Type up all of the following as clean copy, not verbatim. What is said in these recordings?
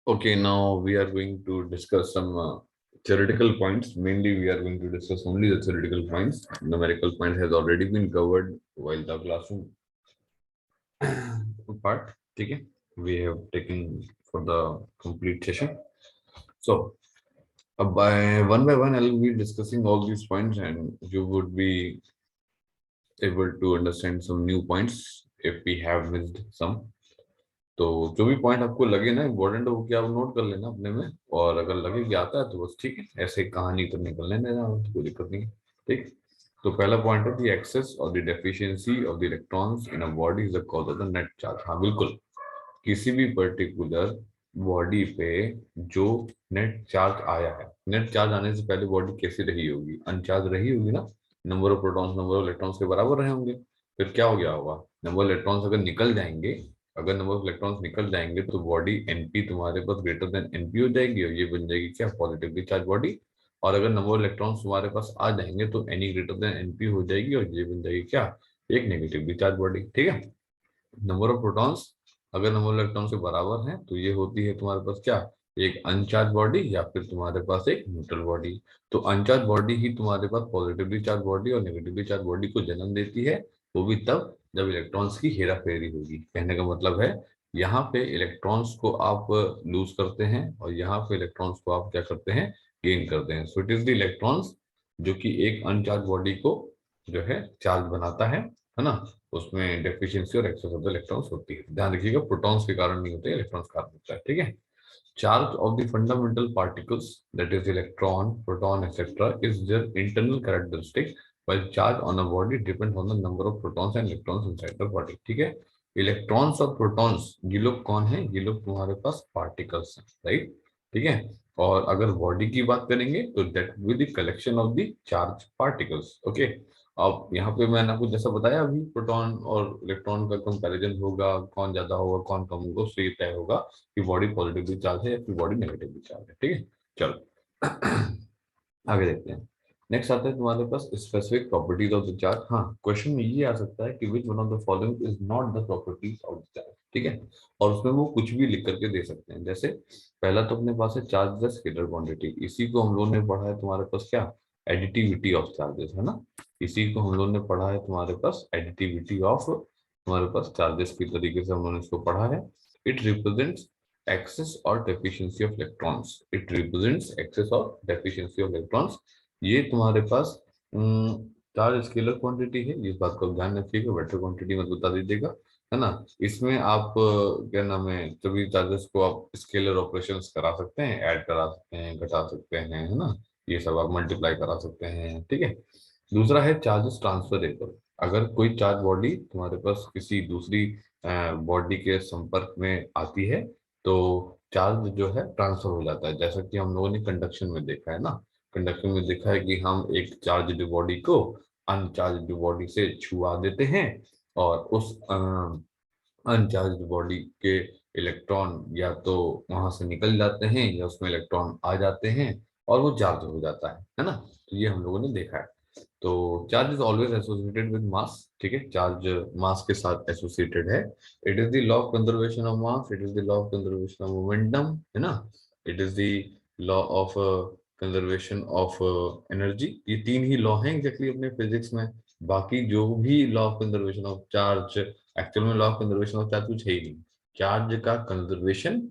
Okay, now we are going to discuss some theoretical points. Mainly, we are going to discuss only the theoretical points. Numerical point has already been covered while the classroom part. Okay, we have taken for the complete session. So, by one, I'll be discussing all these points, and you would be able to understand some new points if we have missed some. तो जो भी point आपको लगे ना important वो क्या आप note कर लेना अपने में, और अगर लगे कि आता है तो बस ठीक है, ऐसे कहानी तो निकलने देना, तो कोई दिक्कत नहीं है। ठीक, तो पहला पॉइंट है द एक्सेस और the deficiency of the electrons in a body is the cause of the net charge. हाँ बिल्कुल, किसी भी पर्टिकुलर बॉडी पे जो नेट चार्ज आया है, नेट चार्ज आने से पहले बॉडी कैसी रही होगी, अनचार्ज रही होगी ना, number of protons number of electrons के बराबर रहे होंगे। फिर क्या हो गया होगा, नंबर ऑफ इलेक्ट्रॉन्स अगर निकल जाएंगे, अगर नंबर ऑफ इलेक्ट्रॉन्स निकल जाएंगे तो बॉडी एनपी तुम्हारे पास ग्रेटर देन एनपी हो जाएगी, और ये बन जाएगी क्या, पॉजिटिवली चार्ज बॉडी। और अगर नंबर ऑफ इलेक्ट्रॉन्स तुम्हारे पास आ जाएंगे तो एनी ग्रेटर देन एनपी हो जाएगी, और ये बन जाएगी क्या, एक नेगेटिवली चार्ज बॉडी। ठीक है, नंबर ऑफ प्रोटॉन्स अगर नंबर ऑफ इलेक्ट्रॉन से बराबर है तो ये होती है तुम्हारे पास क्या, एक अनचार्ज बॉडी या फिर तुम्हारे पास एक न्यूट्रल बॉडी। तो अनचार्ज बॉडी ही तुम्हारे पास पॉजिटिवली चार्ज बॉडी और नेगेटिवली चार्ज बॉडी को जन्म देती है, वो भी तब जब इलेक्ट्रॉन्स की हेरा फेरी होगी। कहने का मतलब है यहाँ पे इलेक्ट्रॉन्स को आप लूज करते हैं और यहाँ पे इलेक्ट्रॉन्स को आप क्या करते हैं, गेन करते हैं। So it is the electrons जो कि एक अनचार्ज बॉडी को जो है चार्ज बनाता है ना, उसमें डेफिशिएंसी और एक्सेस ऑफ द इलेक्ट्रॉन्स होती है। ध्यान रखिएगा, प्रोटॉन्स के कारण नहीं होते, इलेक्ट्रॉन्स कारण होता है। ठीक है, charge of the fundamental particles that is electron proton etcetera is their internal characteristic, while charge on a body depends on the number of protons and electrons inside the body। ठीक है, electrons और protons ये लोग कौन है, ये लोग तुम्हारे पास पार्टिकल्स हैं, राइट। ठीक है, और अगर बॉडी की बात करेंगे तो that with the collection of the charge particles. Okay, अब यहाँ पे मैंने आपको जैसा बताया अभी, प्रोटॉन और इलेक्ट्रॉन का कंपैरिजन होगा, कौन ज्यादा होगा कौन कम होगा, उससे ये तय होगा कि बॉडी पॉजिटिवली चार्ज है या फिर बॉडी नेगेटिवली चार्ज है। ठीक है, चलो आगे देखते हैं। नेक्स्ट आता है तुम्हारे पास specific properties of the charge. हाँ, क्वेश्चन में ये आ सकता है कि which one of the following is not the properties of the charge. ठीक है, और उसमें वो कुछ भी लिख करके दे सकते हैं। जैसे पहला तो अपने पास है चार्ज द स्केलर क्वांटिटी, इसी को हम लोगों ने पढ़ा है तुम्हारे पास क्या, एडिटिविटी ऑफ चार्जेस, है ना। इसी को हम लोगों ने पढ़ा है तुम्हारे पास एडिटिविटी ऑफ तुम्हारे पास चार्जेस की तरीके से हम लोगों ने इसको पढ़ा है। इट रिप्रेजेंट्स एक्सेस और deficiency of electrons, it represents excess और डेफिशिएंसी ऑफ इलेक्ट्रॉन्स। ये तुम्हारे पास चार्ज स्केलर क्वांटिटी है, इस बात को ध्यान रखिएगा, वेक्टर क्वांटिटी मत बता दीजिएगा, है ना। इसमें आप क्या नाम है, सभी चार्जेस को आप स्केलर ऑपरेशंस करा सकते हैं, ऐड करा सकते हैं, घटा सकते हैं, है ना, ये सब आप मल्टीप्लाई करा सकते हैं। ठीक है, दूसरा है चार्जेस ट्रांसफरेबल। अगर कोई चार्ज बॉडी तुम्हारे पास किसी दूसरी बॉडी के संपर्क में आती है तो चार्ज जो है ट्रांसफर हो जाता है, जैसा कि हम लोगों ने कंडक्शन में देखा है ना। कंडक्शन में देखा है कि हम एक चार्ज बॉडी को अनचार्ज बॉडी से छुआ देते हैं, और उस अनचार्ज बॉडी के इलेक्ट्रॉन या तो वहां से निकल जाते हैं या उसमें इलेक्ट्रॉन आ जाते हैं और वो चार्ज हो जाता है ना। तो ये हम लोगों ने देखा है। तो charge is always associated with mass. ठीक है, चार्ज मास के साथ एसोसिएटेड है। It is the law of conservation of mass, it is the law of conservation of momentum, है ना। It is the law of conservation of energy. ये तीन ही लॉ हैं एग्जैक्टली अपने फिजिक्स में। बाकी जो भी law of conservation of charge, actual में law of conservation of charge कुछ है ही नहीं। चार्ज का conservation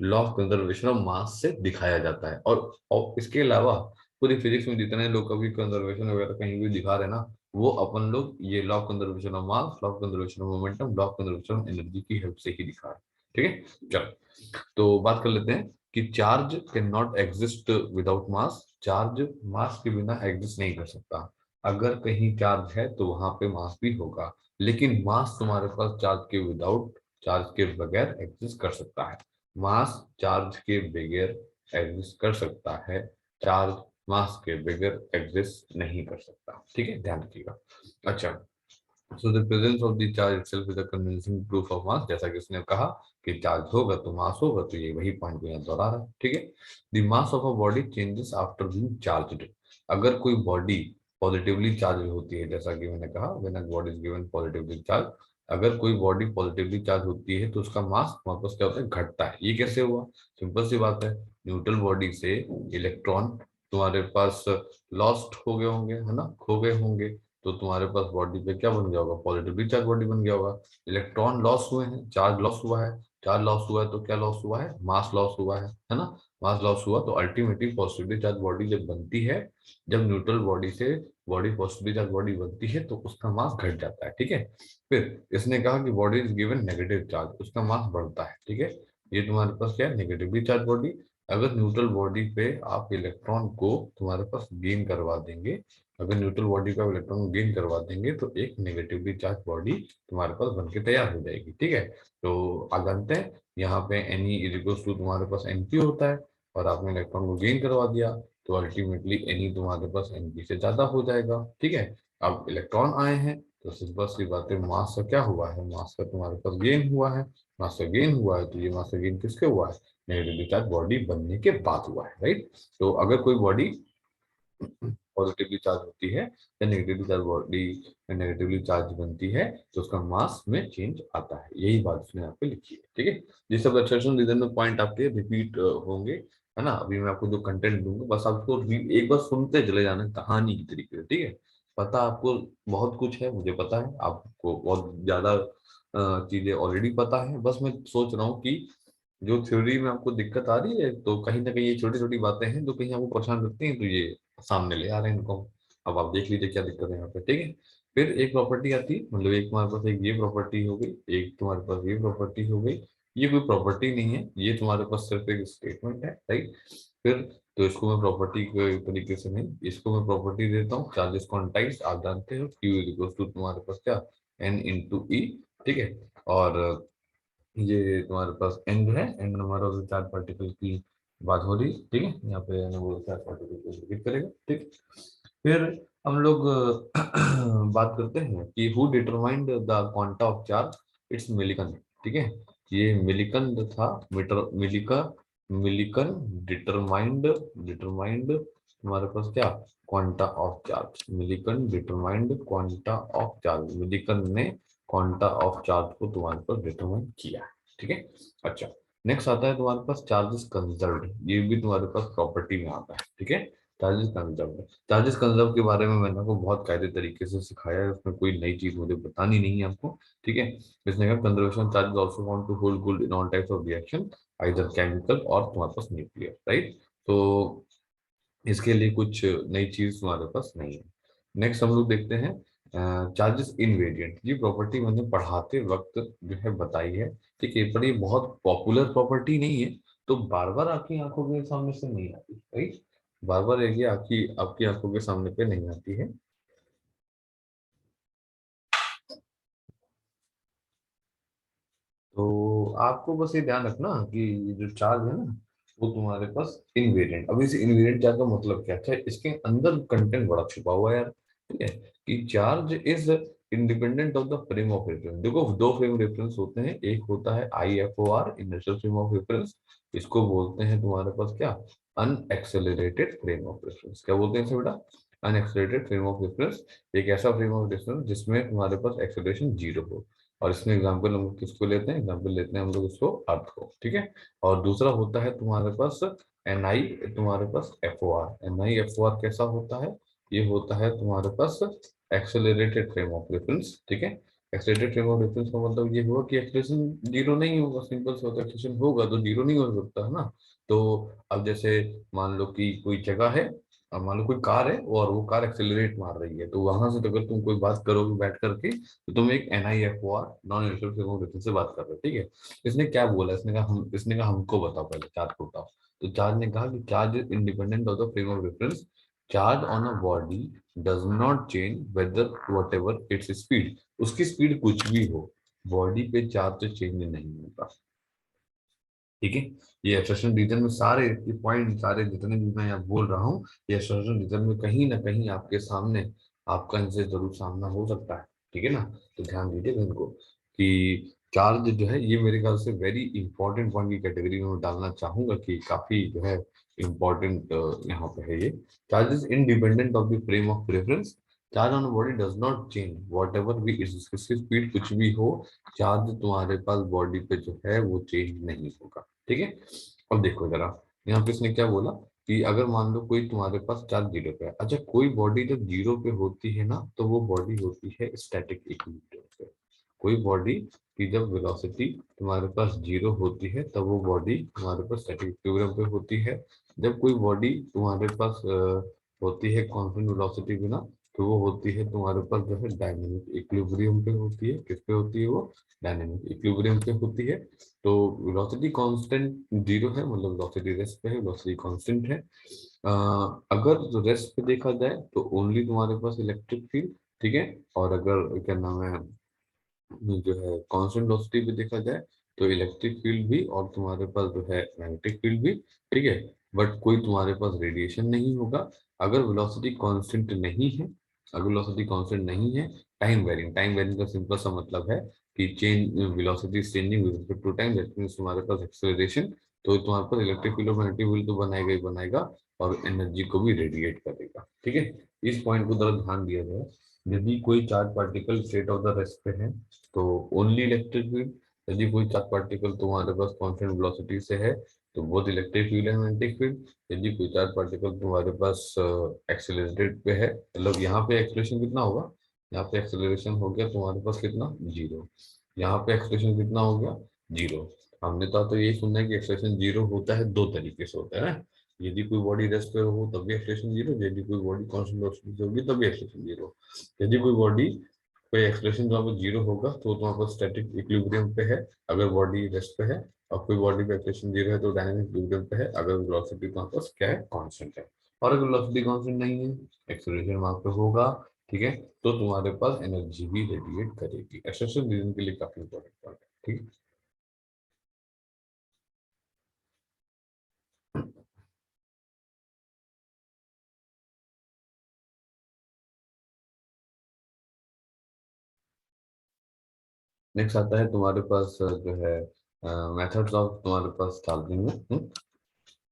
law of conservation of मास से दिखाया जाता है, और इसके अलावा पूरी फिजिक्स में जितने लोग कभी कंजर्वेशन वगैरह कहीं भी दिखा रहे हैं ना, वो अपन लोग ये law of conservation of mass, law of conservation of momentum, law of conservation of energy की हेल्प से ही दिखा रहे हैं। ठीक है, चलो तो बात कर लेते हैं कि charge can not exist without mass. Charge mass के बिना एग्जिस्ट नहीं कर सकता। अगर कहीं चार्ज है तो वहां पे मास भी होगा, लेकिन मास तुम्हारे पास चार्ज के विदाउट, चार्ज के बगैर एग्जिस्ट कर सकता है। मास चार्ज के बगैर एग्जिस्ट कर सकता है, चार्ज मास के बगैर एग्जिस्ट नहीं कर सकता। ठीक है, ध्यान रखिएगा। अच्छा, so the presence of the charge itself is a convincing proof of mass. जैसा कि उसने कहा कि चार्ज होगा तो मास होगा, तो ये वही पॉइंट को यहाँ दोहरा रहा है। ठीक है, the mass of a body changes after being charged. अगर कोई बॉडी पॉजिटिवली चार्ज होती है, जैसा कि मैंने कहा when a body is given positively charge, अगर कोई बॉडी पॉजिटिवली चार्ज होती है तो उसका मास वापस क्या होता है, घटता है। ये कैसे हुआ? सिंपल सी बात है, न्यूट्रल बॉडी से इलेक्ट्रॉन तुम्हारे पास लॉस्ट हो गए होंगे, है ना, खो गए होंगे, तो तुम्हारे पास बॉडी पे क्या बन गया होगा, पॉजिटिवली चार्ज बॉडी बन गया होगा। इलेक्ट्रॉन लॉस हुए हैं, चार्ज लॉस हुआ है, चार्ज लॉस हुआ है तो क्या लॉस हुआ है, मास लॉस हुआ है ना। मास लॉस हुआ तो अल्टीमेटली पॉजिटिवली चार्ज बॉडी जब बनती है, जब न्यूट्रल बॉडी से बॉडी पॉजिटिवली चार्ज बॉडी बनती है तो उसका मास घट जाता है, ठीक है। फिर इसने कहा कि body is given negative charge, उसका मास बढ़ता है, ठीक है। ये तुम्हारे पास क्या है, नेगेटिवली चार्ज बॉडी। अगर न्यूट्रल बॉडी पे आप इलेक्ट्रॉन को तुम्हारे पास गेन करवा देंगे, अगर न्यूट्रल बॉडी का इलेक्ट्रॉन गेन करवा देंगे तो एक नेगेटिवली चार्ज बॉडी तुम्हारे पास बन के तैयार हो जाएगी, ठीक है। तो आप जानते हैं यहाँ पे एनी इज इक्वल्स टू तुम्हारे पास एनपी होता है, और आपने इलेक्ट्रॉन को गेन करवा दिया तो अल्टीमेटली एनी तुम्हारे पास एनपी से ज्यादा हो जाएगा, ठीक है। अब इलेक्ट्रॉन आए हैं तो सिंपल सी बात है, मास का क्या हुआ है, मास का तुम्हारे पास गेन हुआ है। मास का गेन हुआ है तो ये मास का गेन किसके हुआ है, नेगेटिवली चार्ज बॉडी बनने के बाद हुआ है, राइट। तो अगर कोई बॉडी पॉजिटिवली चार्ज होती है या negatively charge body negatively charge बनती है तो उसका मास में चेंज आता है, यही बात उसने यहाँ पे लिखी है, ठीक है। ये सब एक्सप्रेशन रीजन में पॉइंट आपके रिपीट होंगे, है ना। अभी मैं आपको जो कंटेंट दूंगा बस आपको एक बार सुनते चले जाना कहानी की तरीके से, ठीक है। पता आपको बहुत कुछ है, मुझे पता है आपको बहुत ज्यादा चीजें ऑलरेडी पता है, बस मैं सोच रहा हूँ कि जो थ्योरी में आपको दिक्कत आ रही है तो कहीं ना कहीं ये छोटी छोटी बातें हैं जो कहीं आपको परेशान करती हैं, तो ये सामने ले आ रहे हैं इनको। अब आप देख लीजिए क्या दिक्कत है यहाँ पे, ठीक है। फिर एक प्रॉपर्टी आती है, मतलब एक तुम्हारे पास एक ये प्रॉपर्टी हो गई, एक तुम्हारे पास ये प्रॉपर्टी हो गई। ये कोई प्रॉपर्टी नहीं है, ये तुम्हारे पास सिर्फ एक स्टेटमेंट है, राइट। फिर तो इसको मैं प्रॉपर्टी के तरीके से नहीं, इसको मैं प्रॉपर्टी देता हूँ चार्जेस क्वांटाइज, आप जानते हो क्यू इज इक्वल टू तुम्हारे पास क्या, एन इंटू ई, ठीक है। और ये तुम्हारे पास एंड है, एंड नंबर ऑफ चार पार्टिकल की बात हो रही है, ठीक है। यहाँ पे वो चार पार्टिकल को इंडिकेट करेगा, ठीक। फिर हम लोग बात करते हैं कि who determined the quanta of charge, it's Millikan, ठीक है। ये मिलिकन था, मीटर मिलिका, मिलिकन डिटरमाइंड, डिटरमाइंड तुम्हारे पास क्या, quanta of charge. Millikan determined quanta of charge, Millikan ने क्वांटा ऑफ चार्ज को तुम्हारे पास डिटरमाइन किया है, ठीक है। अच्छा, नेक्स्ट आता है तुम्हारे पास चार्जेस कंजर्व्ड, ये भी तुम्हारे पास प्रॉपर्टी में आता है, ठीक है। चार्जेस कंजर्व्ड, चार्जेस कंजर्व के बारे में मैंने आपको बहुत कायदे तरीके से सिखाया है, उसमें कोई नई चीज मुझे बतानी नहीं है आपको, ठीक है। इसने कहा conservation charges also want to hold good in all types of reaction, either chemical और तुम्हारे पास न्यूक्लियर, राइट। तो इसके लिए कुछ नई चीज तुम्हारे पास नहीं है। नेक्स्ट हम लोग देखते हैं चार्जेस इनवेरिएंट, ये प्रॉपर्टी मैंने पढ़ाते वक्त जो है बताई है, ठीक है। पर ये बहुत पॉपुलर प्रॉपर्टी नहीं है, तो बार बार आपकी आंखों के सामने से नहीं आती, राइट। बार बार ये आपकी आपकी आंखों के सामने पे नहीं आती है। तो आपको बस ये ध्यान रखना कि जो चार्ज है ना वो तुम्हारे पास इनवेरिएंट, अब इस इनवेरिएंट चार्ज का मतलब क्या है, इसके अंदर कंटेंट बड़ा छुपा हुआ है यार, ठीक है। कि charge is independent of the frame of reference. देखो दो फ्रेम रेफरेंस होते हैं, एक होता है IFOR, initial frame of reference, इसको बोलते हैं तुम्हारे पास क्या, अनएक्सेलरेटेड फ्रेम ऑफ रेफरेंस। क्या बोलते हैं इसे बेटा, अनएक्सेलरेटेड फ्रेम ऑफ रेफरेंस। एक ऐसा फ्रेम ऑफ रेफरेंस जिसमें तुम्हारे पास एक्सेलरेशन जीरो हो। और इसमें एग्जाम्पल हम किसको लेते हैं, एग्जाम्पल लेते हैं हम लोग इसको अर्थ को, ठीक है। और दूसरा होता है तुम्हारे पास NI, तुम्हारे पास FOR। NI FOR कैसा होता है, ये होता है तुम्हारे पास एक्सेलरेटेड फ्रेम ऑफ रेफरेंस, ठीक है। एक्सेलरेटेड फ्रेम ऑफ रेफरेंस का मतलब ये हुआ कि एक्सेलरेशन जीरो नहीं होगा, सिंपल से होता है, एक्सेलरेशन होगा तो जीरो नहीं हो सकता है ना। तो अब जैसे मान लो कि कोई जगह है, अब मान लो कोई कार है और वो कार एक्सेलरेट मार रही है, तो वहां से तो अगर तुम कोई बात करोगे बैठ करके तो तुम एक NIFOR, non initial frame of reference से बात कर रहे हो, ठीक है। इसने क्या बोला, इसने कहा हमको बताओ, पहले चार्ज को बताओ। तो चार्ज ने कहा कि charge is independent of the frame of reference, charge on a body does not change whether whatever its speed, उसकी स्पीड कुछ भी हो, बॉडी पे चार्ज तो चेंज नहीं होगा, ठीक है। ये एक्सट्रैक्शन रीजन में सारे पॉइंट, सारे जितने भी मैं यहाँ बोल रहा हूँ, ये एक्सट्रैक्शन रीजन में कहीं ना कहीं आपके सामने, आपका इनसे जरूर सामना हो सकता है, ठीक है ना। तो ध्यान दीजिएगा इनको कि चार्ज जो है ये मेरे ख्याल से वेरी इंपॉर्टेंट पॉइंट की कैटेगरी में मैं डालना चाहूंगा कि काफी जो है इंपॉर्टेंट यहाँ पे है ये। Charge is independent of the frame of reference, charge on body does not change what ever भी, इसकी स्पीड कुछ भी हो, चार्ज तुम्हारे पास बॉडी पे जो है वो चेंज नहीं होगा। ठीक है, अब देखो जरा, यहाँ पे इसने क्या बोला कि अगर मान लो कोई तुम्हारे पास चार्ज जीरो पे है, अच्छा कोई बॉडी जब जीरो पे होती है ना तो वो बॉडी होती है स्टैटिक इक्विलिब्रियम पे। कोई बॉडी की जब वेलोसिटी तुम्हारे पास जीरो होती है तब वो बॉडी तुम्हारे पास स्टैटिक इक्विलिब्रियम पे होती है। जब कोई बॉडी तुम्हारे पास होती है कांस्टेंट वेलोसिटी बिना, तो वो होती है तुम्हारे पास जो है डायनेमिक इक्विलिब्रियम पे होती है। किस पे होती है वो? डायनेमिक इक्विलिब्रियम पे होती है। तो वेलोसिटी कांस्टेंट जीरो है, मतलब वेलोसिटी रेस्ट पे है, वेलोसिटी कांस्टेंट है। अगर रेस्ट पे देखा जाए तो ओनली तुम्हारे पास इलेक्ट्रिक फील्ड, ठीक है। और अगर क्या नाम है जो है कांस्टेंट वेलोसिटी पे देखा जाए तो इलेक्ट्रिक फील्ड भी और तुम्हारे पास जो है मैग्नेटिक फील्ड भी, ठीक है। बट कोई तुम्हारे पास रेडिएशन नहीं होगा। अगर वेलोसिटी कांस्टेंट नहीं है, अगर वेलोसिटी कांस्टेंट नहीं है, टाइम वेरिंग का सिंपल सा मतलब है कि change velocity changing with respect to time, that means तुम्हारे पास एक्सेलरेशन, तो तुम्हारे पास इलेक्ट्रिक फील्ड और मैग्नेटिक फील्ड तो बनाएगा ही बनाएगा और एनर्जी को भी रेडिएट करेगा। ठीक है, इस पॉइंट को जरा ध्यान दिया जाए। यदि कोई charge particle state of the rest पे है तो ओनली इलेक्ट्रिक फील्ड, यदि कोई चार्ज पार्टिकल तुम्हारे पास कांस्टेंट वेलोसिटी से है तो बहुत इलेक्ट्रिक फील्ड है, मैग्नेटिक फील्ड। यदि कोई चार्ज पार्टिकल तुम्हारे पास एक्सेलरेटेड पे है, मतलब यहाँ पे एक्सेलरेशन कितना होगा, यहाँ पे एक्सेलरेशन हो गया तुम्हारे पास कितना, जीरो। यहाँ पे एक्सेलरेशन कितना हो गया, जीरो। हमने तो यही सुनना है कि एक्सेलरेशन जीरो होता है दो तरीके से होता है ना, यदि कोई बॉडी रेस्ट पे हो तब भी एक्सेलरेशन जीरो, यदि कोई बॉडी कांस्टेंट वेलोसिटी से होगी तब भी एक्सेलरेशन जीरो। यदि कोई बॉडी कोई एक्सप्रेशन जहाँ पे जीरो होगा तो वहाँ पर स्टैटिक इक्विलिब्रियम पे है, अगर बॉडी रेस्ट पे है। और कोई बॉडी का एक्सप्रेशन जीरो है तो डायनामिक इक्विलिब्रियम पे है, अगर वेलोसिटी वहाँ पर क्या है, कांस्टेंट है। और अगर वेलोसिटी कांस्टेंट नहीं है, एक्सेलरेशन वहाँ पे होगा, ठीक है, तो तुम्हारे पास एनर्जी भी रेडिएट करेगी। एक्सेलरेशन रीजन के लिए काफी इंपॉर्टेंट पॉइंट है। ठीक है, नेक्स्ट आता है तुम्हारे पास जो है मेथड्स ऑफ तुम्हारे पास चार्जिंग में,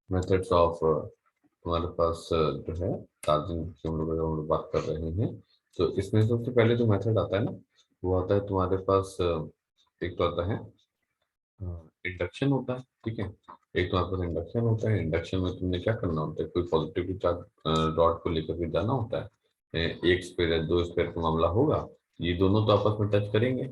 मेथड्स ऑफ तुम्हारे पास जो है चार्जिंग की हम लोग बात कर रहे हैं। तो इसमें सबसे पहले जो मेथड आता है ना, वो आता है तुम्हारे पास एक तो आता है इंडक्शन होता है, ठीक है। एक तो आपका इंडक्शन होता है, इंडक्शन में तुमने क्या करना होता है, कोई पॉजिटिव चार्ज रॉड को लेकर के जाना होता है। एक स्पेयर या दो स्पेयर का मामला होगा, ये दोनों तो आपस में टच करेंगे,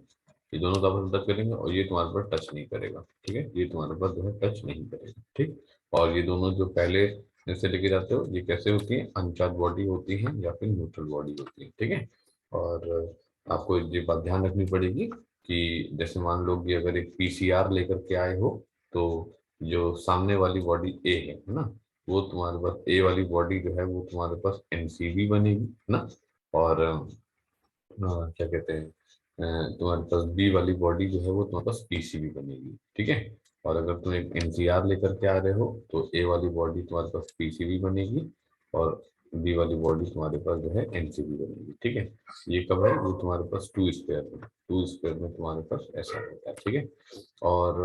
ये दोनों तो आपस में टच करेंगे और ये तुम्हारे पास टच नहीं करेगा, ठीक है, ये तुम्हारे पास जो है टच नहीं करेगा, ठीक। और ये दोनों जो पहले से लेके जाते हो ये कैसे होती है, अनचार्ज बॉडी होती है या फिर न्यूट्रल बॉडी होती है, ठीक है। और आपको ये बात ध्यान रखनी पड़ेगी कि जैसे मान लो कि अगर एक पीसीआर लेकर के आए हो तो जो सामने वाली बॉडी ए है ना, वो तुम्हारे पास ए वाली बॉडी जो है वो तुम्हारे पास एनसीबी बनेगी ना। और क्या कहते हैं तुम्हारे पास बी वाली बॉडी जो है वो तुम्हारे पास पीसीबी बनेगी, ठीक है। और अगर तुम एक एनसीआर लेकर के आ रहे हो तो ए वाली बॉडी तुम्हारे पास पीसीबी बनेगी और बी वाली बॉडी तुम्हारे पास जो है एनसीबी बनेगी, ठीक है। ये कब है, ये तुम्हारे पास टू स्क्वायर में, टू स्क्वायर में तुम्हारे पास ऐसा होता है, ठीक है। और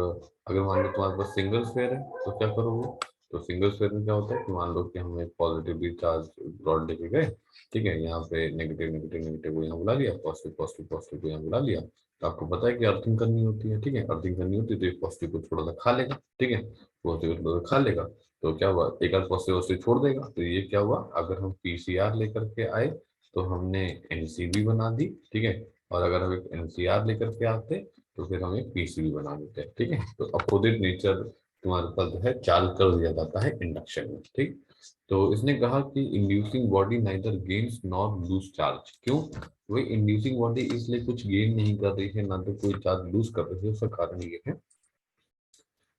अगर मान लो तुम्हारे पास सिंगल स्क्वायर है तो क्या करोगे, तो सिंगल स्क्वायर में क्या होता है कि मान लो कि हम एक पॉजिटिवली चार्ज रॉड लेके गए, ठीक है, यहाँ पे नेगेटिव नेगेटिव नेगेटिव को यहाँ बुला लिया, पॉजिटिव पॉजिटिव पॉजिटिव को यहाँ बुला लिया, तो आपको पता है कि अर्थिंग करनी होती है, ठीक है, अर्थिंग करनी होती है तो एक पॉजिटिव को थोड़ा सा खा लेगा, ठीक है, पॉजिटिव को थोड़ा सा खा लेगा, तो क्या हुआ, एक आध पॉजिटिव पॉजिटिव छोड़ देगा, तो ये क्या हुआ, अगर हम पीसीआर लेकर के आए तो हमने एनसीबी बना दी, ठीक है। और अगर हम एक एनसीआर लेकर के आते तो फिर हम एक पीसीबी बना देते हैं, ठीक है। तो अपोजिट नेचर तुम्हारे पास जो है चार्ज कर दिया जाता है इंडक्शन में, ठीक। तो इसने कहा कि inducing body neither gains nor lose charge, क्यों, वही इंड्यूसिंग बॉडी इसलिए कुछ गेन नहीं कर रही है ना तो कोई चार्ज लूज कर रही है, उसका कारण ये है,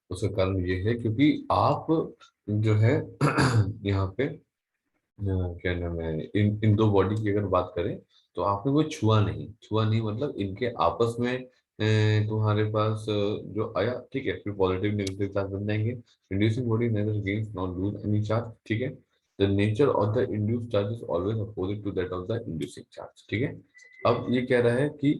उसका कारण ये है क्योंकि आप जो है यहाँ पे क्या नाम है, इन दो बॉडी की अगर बात करें तो आपने वो छुआ नहीं मतलब इनके आपस में तुम्हारे पास जो आया, ठीक है, फिर पॉजिटिव नेगेटिव चार्ज बन जाएंगे। Inducing body neither gains not lose any charge, ठीक है। The nature of the induced charge is always opposite to that of the inducing charge, ठीक है। अब ये कह रहा है कि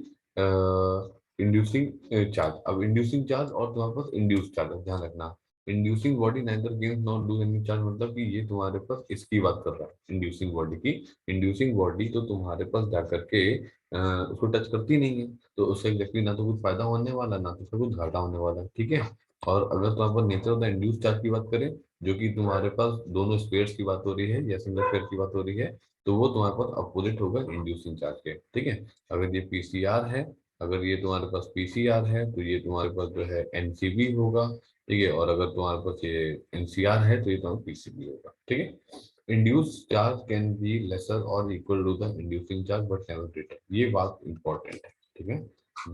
इंड्यूसिंग चार्ज, अब इंड्यूसिंग चार्ज और तुम्हारे पास इंड्यूस्ड चार्ज, ध्यान रखना, inducing body neither gains not do any charge, मतलब कि ये तुम्हारे पास इसकी बात कर रहा है इंड्यूसिंग बॉडी की। इंड्यूसिंग बॉडी तो तुम्हारे पास जा करके उसको टच करती नहीं है, तो उससे एग्जैक्टली ना तो कुछ फायदा होने वाला, ना तो उसका कुछ घाटा होने वाला है, ठीक है। और अगर तुम्हारे पास nature of the induce charge की बात करें, जो कि तुम्हारे पास दोनों स्क्वायर्स की बात हो रही है या सिंगल स्क्वायर की बात हो रही है, तो वो तुम्हारे पास अपोजिट होगा इंड्यूसिंग चार्ज के, ठीक है। अगर ये पीसीआर है, अगर ये तुम्हारे पास पीसीआर है, तो ये तुम्हारे पास जो है एनसीबी होगा, ठीक है। और अगर तुम्हारे पास ये एनसीआर है, तो ये तुम्हारा पीसीबी होगा, ठीक है। Induce charge can be lesser और equal to the inducing charge but never greater, ये बात इंपॉर्टेंट है, ठीक है।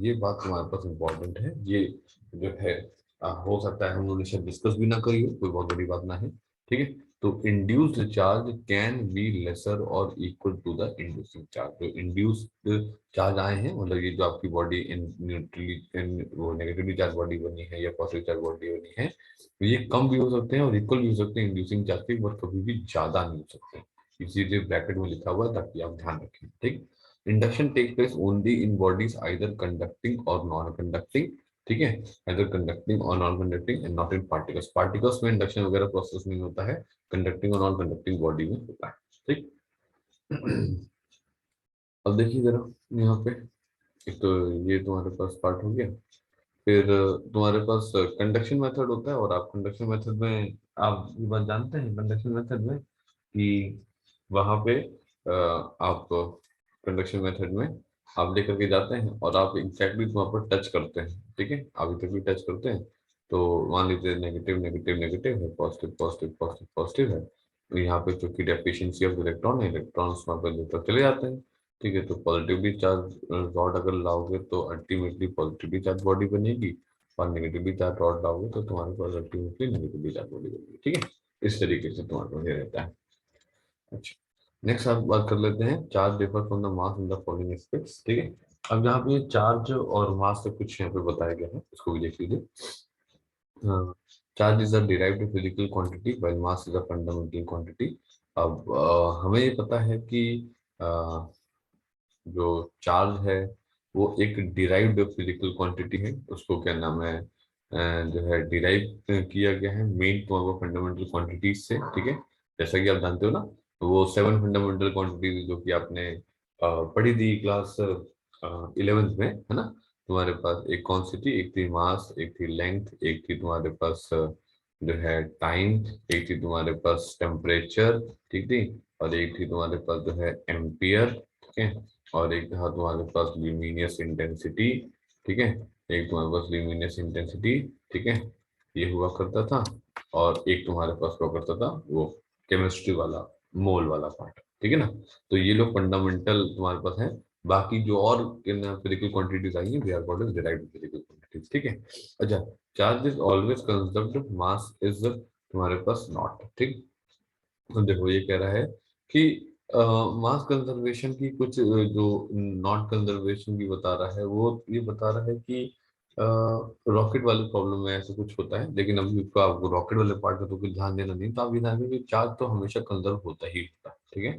ये बात तुम्हारे पास इंपॉर्टेंट है, ये जो है हो सकता है हम लोग शायद डिस्कस भी ना करिए, कोई बहुत बड़ी बात ना है, ठीक है। तो induced charge can be lesser और equal to the inducing charge. जो इंड्यूस्ड चार्ज आए हैं, मतलब ये जो आपकी बॉडी न्यूट्रली वो नेगेटिवली चार्ज बॉडी बनी है या पॉजिटिव चार्ज बॉडी बनी है, तो ये कम भी हो सकते हैं और इक्वल भी हो सकते हैं इंड्यूसिंग चार्ज के, बट कभी भी ज्यादा नहीं हो सकते, इसीलिए ब्रैकेट में लिखा हुआ है ताकि आप ध्यान रखें, ठीक। Induction take place only in bodies either conducting और नॉन कंडक्टिंग, ठीक है। आइदर कंडक्टिंग और non conducting and not in particles, particles में इंडक्शन वगैरह प्रोसेस नहीं होता है, कंडक्टिंग और नॉन कंडक्टिंग बॉडी में होता है, ठीक। अब देखिए जरा यहाँ पे, एक तो ये तुम्हारे पास पार्ट हो गया। फिर तुम्हारे पास कंडक्शन मेथड होता है, और आप कंडक्शन मेथड में आप ये बात जानते हैं कंडक्शन मेथड में कि वहां पे आप कंडक्शन मेथड में आप लेकर के जाते हैं और आप एग्जैक्टली वहां पर टच करते हैं, ठीक है। आप इधर भी टच करते हैं, तो मान लीजिए नेगेटिव नेगेटिव नेगेटिव है, पॉजिटिव पॉजिटिव पॉजिटिव पॉजिटिव है, तो यहाँ पे चूंकि डेफिशिएंसी ऑफ इलेक्ट्रॉन है, इलेक्ट्रॉन्स वहां पर लेकर चले जाते हैं, ठीक है। तो पॉजिटिवली चार्ज रॉड अगर लाओगे तो अल्टीमेटली पॉजिटिवली चार्ज बॉडी बनेगी, और नेगेटिवली चार्ज रॉड लाओगे तो तुम्हारे पास अल्टीमेटली नेगेटिवली चार्ज बॉडी बनेगी, ठीक है। इस तरीके से तुम्हारे पास ये रहता है। अच्छा, नेक्स्ट आप बात कर लेते हैं charge differ from the mass in the following aspects, ठीक है। अब यहाँ पे चार्ज और मास से कुछ यहाँ पे बताया गया है, इसको भी देख लीजिए। Charge is a derived physical quantity while mass is a fundamental quantity. अब हमें ये पता है कि जो चार्ज है वो एक डिराइव्ड फिजिकल क्वांटिटी है, उसको क्या नाम है जो है डिराइव किया गया है मेन तो फंडामेंटल क्वांटिटीज से, ठीक है। जैसा कि आप जानते हो ना, तो वो 7 फंडामेंटल क्वांटिटीज जो कि आपने पढ़ी थी क्लास 11th में, है ना। तुम्हारे पास एक कौन सी थी, एक थी मास, एक थी लेंथ, एक थी तुम्हारे पास जो है टाइम, एक थी तुम्हारे पास टेम्परेचर, ठीक थी, और एक थी तुम्हारे पास जो है एम्पियर, ठीक है। और एक था तुम्हारे पास ल्यूमिनियस इंटेंसिटी, ठीक है। एक तुम्हारे पास ल्यूमिनियस इंटेंसिटी, ठीक है, ये हुआ करता था। और एक तुम्हारे पास हुआ करता था वो केमिस्ट्री वाला मोल वाला पार्ट, ठीक है ना। तो ये लोग फंडामेंटल तुम्हारे पास है, बाकी जो और फिजिकल क्वांटिटीज आई हैं they are called as derived physical quantities, ठीक है। अच्छा, charge is always conserved, mass is तुम्हारे पास नॉट, ठीक। तो देखो ये कह रहा है कि मास कंजर्वेशन की कुछ जो नॉट कंजर्वेशन की बता रहा है, वो ये बता रहा है कि रॉकेट वाले प्रॉब्लम में ऐसा कुछ होता है, लेकिन अभी उसका आपको रॉकेट वाले पार्ट में तो कुछ ध्यान देना नहीं, तो आप ये ध्यान दें कि चार्ज तो हमेशा कंजर्व होता ही होता है, ठीक है।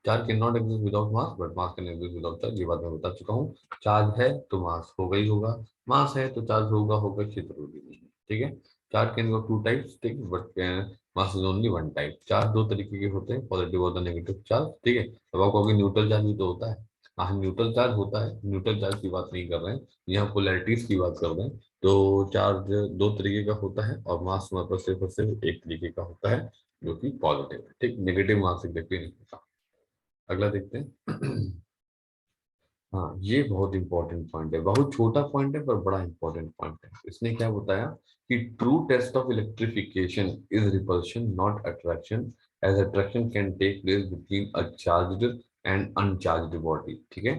Charge can not exist without mass but mass can exist without charge, ये बात मैं बता चुका हूँ। चार्ज है तो मास होगा ही होगा, मास है तो चार्ज होगा होगा, क्षेत्र जरूरी नहीं है, ठीक है। Charge can go two types, ठीक, but mass is only one type. Charge दो तरीके के होते हैं, पॉजिटिव और नेगेटिव चार्ज, ठीक है। अब आपको कहोगे न्यूट्रल चार्ज भी तो होता है, हाँ न्यूट्रल चार्ज होता है, न्यूट्रल चार्ज की बात नहीं कर रहे हैं, यहाँ पोलैरिटीज की बात कर रहे हैं। तो चार्ज दो तरीके का होता है और मास हमारे पास सिर्फ और सिर्फ एक तरीके का होता है, जो कि पॉजिटिव है, ठीक। नेगेटिव मास एग्जैक्टली नहीं होता। अगला देखते हैं। हाँ, ये बहुत इंपॉर्टेंट पॉइंट है, बहुत छोटा पॉइंट है पर बड़ा इंपॉर्टेंट पॉइंट है। इसने क्या बताया कि true test of electrification is repulsion not attraction, as attraction can take place between a charged and uncharged body, ठीक है।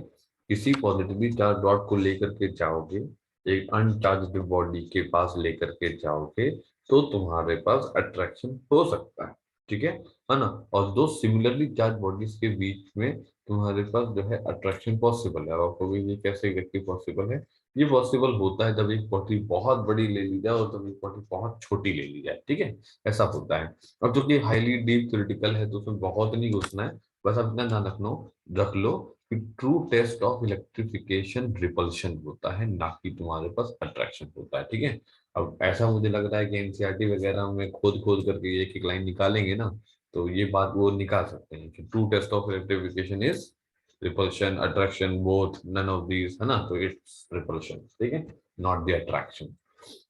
किसी पॉजिटिवली चार्ज डॉट को लेकर के जाओगे, एक अनचार्ज्ड बॉडी के पास लेकर के जाओगे, तो तुम्हारे पास अट्रैक्शन हो सकता ठीक है ना। और दो सिमिलरली चार्ज बॉडीज के बीच में तुम्हारे पास जो है अट्रैक्शन पॉसिबल है। और आपको भी ये कैसे व्यक्ति पॉसिबल है, ये पॉसिबल होता है जब एक पॉटी बहुत बड़ी ले ली जाए और जब एक पॉटी बहुत छोटी ले ली जाए, ठीक है, ऐसा होता है। अब जो कि हाईली डीप थ्योरेटिकल है तो उसमें बहुत नहीं घुसना है, बस आप इतना ध्यान रख लो true test of electrification repulsion होता है, ना कि तुम्हारे पास अट्रैक्शन होता है। ठीक है, अब ऐसा मुझे लग रहा है कि एनसीईआरटी वगैरह में खोद खोद करके एक एक लाइन निकालेंगे ना, तो ये बात वो निकाल सकते हैं कि true test of electrification is repulsion, attraction, both, none of these, है ना, तो इट्स रिपल्शन। ठीक है, नॉट द अट्रैक्शन।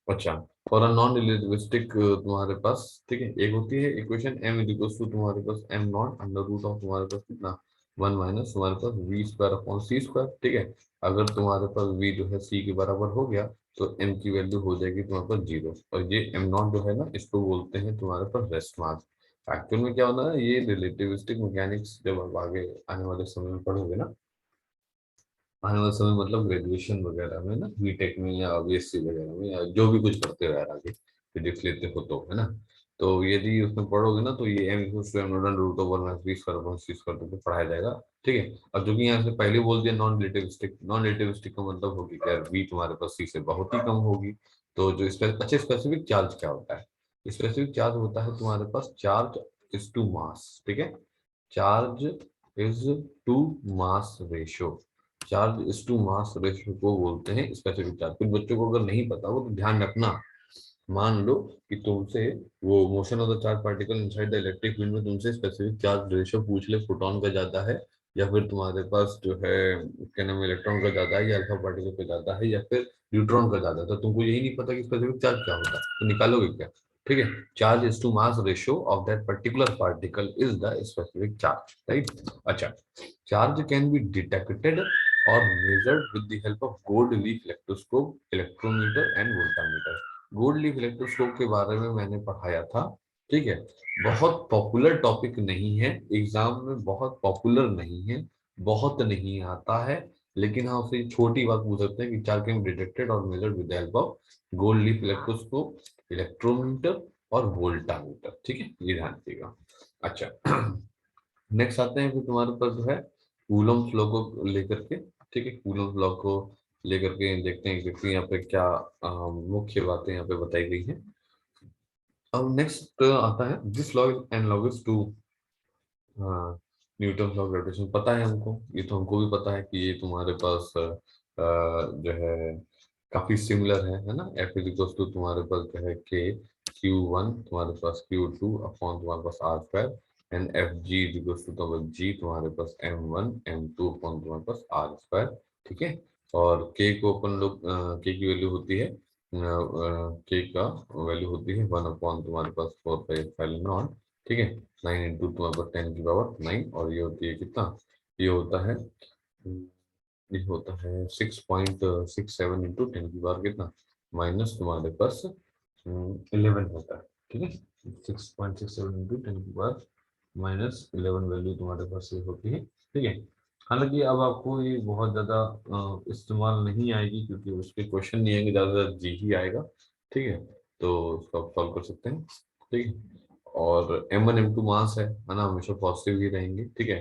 अच्छा, और अ नॉन रिलेटिविस्टिक तुम्हारे पास, ठीक है, एक होती है equation m is equal to तुम्हारे पास m naught under root of तुम्हारे पास कितना 1 माइनस तुम्हारे पास v square upon c square. ठीक है, अगर तुम्हारे पास v जो है c के बराबर हो गया तो m की वैल्यू हो जाएगी तुम्हारे पास 0, और ये m नॉट जो है ना, इसको बोलते हैं तुम्हारे पास रेस्ट मास। एक्चुअल में क्या होना है, ये रिलेटिविस्टिक मैकेनिक्स जब आप आगे आने वाले समय में पढ़ोगे ना, आने वाले समय मतलब ग्रेजुएशन वगैरह में ना, बीटेक में या बीएससी वगैरह में, या जो भी कुछ करते हो यार आगे फिजिक्स लेते हो तो, है ना, तो यदि उसमें पढ़ोगे ना तो ये M equals to M naught root over minus V square upon C square तो पढ़ाया जाएगा। ठीक है, अब जो कि यहाँ से पहले बोल दिया नॉन रिलेटिविस्टिक, नॉन रिलेटिविस्टिक का मतलब होगी क्या, वी तुम्हारे पास सी से बहुत ही कम होगी। तो जो अच्छा, स्पेसिफिक चार्ज क्या होता है, स्पेसिफिक चार्ज होता है तुम्हारे पास चार्ज इज टू मास। ठीक है, charge is to mass ratio, charge is to mass ratio को बोलते हैं स्पेसिफिक चार्ज। कुछ बच्चों को अगर नहीं पता हो तो ध्यान रखना, मान लो कि तुमसे वो motion of the charge particle inside the electric field में तुमसे स्पेसिफिक चार्ज रेशियो पूछ ले, फोटोन का ज्यादा है या फिर तुम्हारे पास जो है क्या नाम, इलेक्ट्रॉन का ज्यादा है या अल्फा पार्टिकल का ज्यादा है या फिर न्यूट्रॉन का ज्यादा है, तो तुमको यही नहीं पता कि स्पेसिफिक चार्ज क्या होता है, तो निकालोगे क्या। ठीक है, charge is to mass ratio of that particular particle is the specific charge, right. अच्छा, चार्ज कैन बी डिटेक्टेड और measured with the help of gold leaf electroscope, electrometer and voltmeter। Gold leaf electroscope के बारे में मैंने पढ़ाया था। ठीक है, बहुत पॉपुलर टॉपिक नहीं है, एग्जाम में बहुत पॉपुलर नहीं है, बहुत नहीं आता है, लेकिन हाँ उससे छोटी बात पूछ सकते हैं कि चार कैन डिटेक्टेड और measured with the help of gold leaf electroscope, electrometer और वोल्टामीटर। ठीक है, ये ध्यान रखिएगा। अच्छा, नेक्स्ट आते हैं फिर तुम्हारे पास जो है कूलम्स लॉ को लेकर के। ठीक है, कूलम्स लॉ को लेकर के देखते हैं कि यहाँ पे क्या मुख्य बातें यहाँ पे बताई गई हैं। अब नेक्स्ट आता है this law is analogous to Newton law of gravitation. पता है हमको, ये तो हमको भी पता है कि ये तुम्हारे पास जो है काफी सिमिलर है ना। एफ इज इक्वल टू तुम्हारे पास जो है के क्यू वन तुम्हारे पास क्यू टू अपॉन तुम्हारे पास R square, and F G is equal to तुम्हारे जी तुम्हारे पास M one M two upon तुम्हारे पास आर स्क्वायर। ठीक है, और के को अपन लोग के की वैल्यू होती है, के का वैल्यू होती है 1 अपॉन तुम्हारे पास 4 पाई एप्सिलॉन नॉट। ठीक है, 9 इंटू तुम्हारे पास 10 की पावर 9, और ये होती है कितना, ये होता है ये होता है 6.67 इंटू 10 की पावर कितना माइनस तुम्हारे पास 11 होता है। ठीक है, 6.67 इंटू 10 की पावर माइनस 11 वैल्यू तुम्हारे पास ये होती है। ठीक है, हालांकि अब आपको ये बहुत ज्यादा इस्तेमाल नहीं आएगी क्योंकि उसके क्वेश्चन नहीं आएंगे, ज्यादा जी ही आएगा। ठीक है, तो उसको आप सॉल्व कर सकते हैं। ठीक है, और m1 m2 मास है ना, हमेशा पॉजिटिव ही रहेंगे। ठीक है,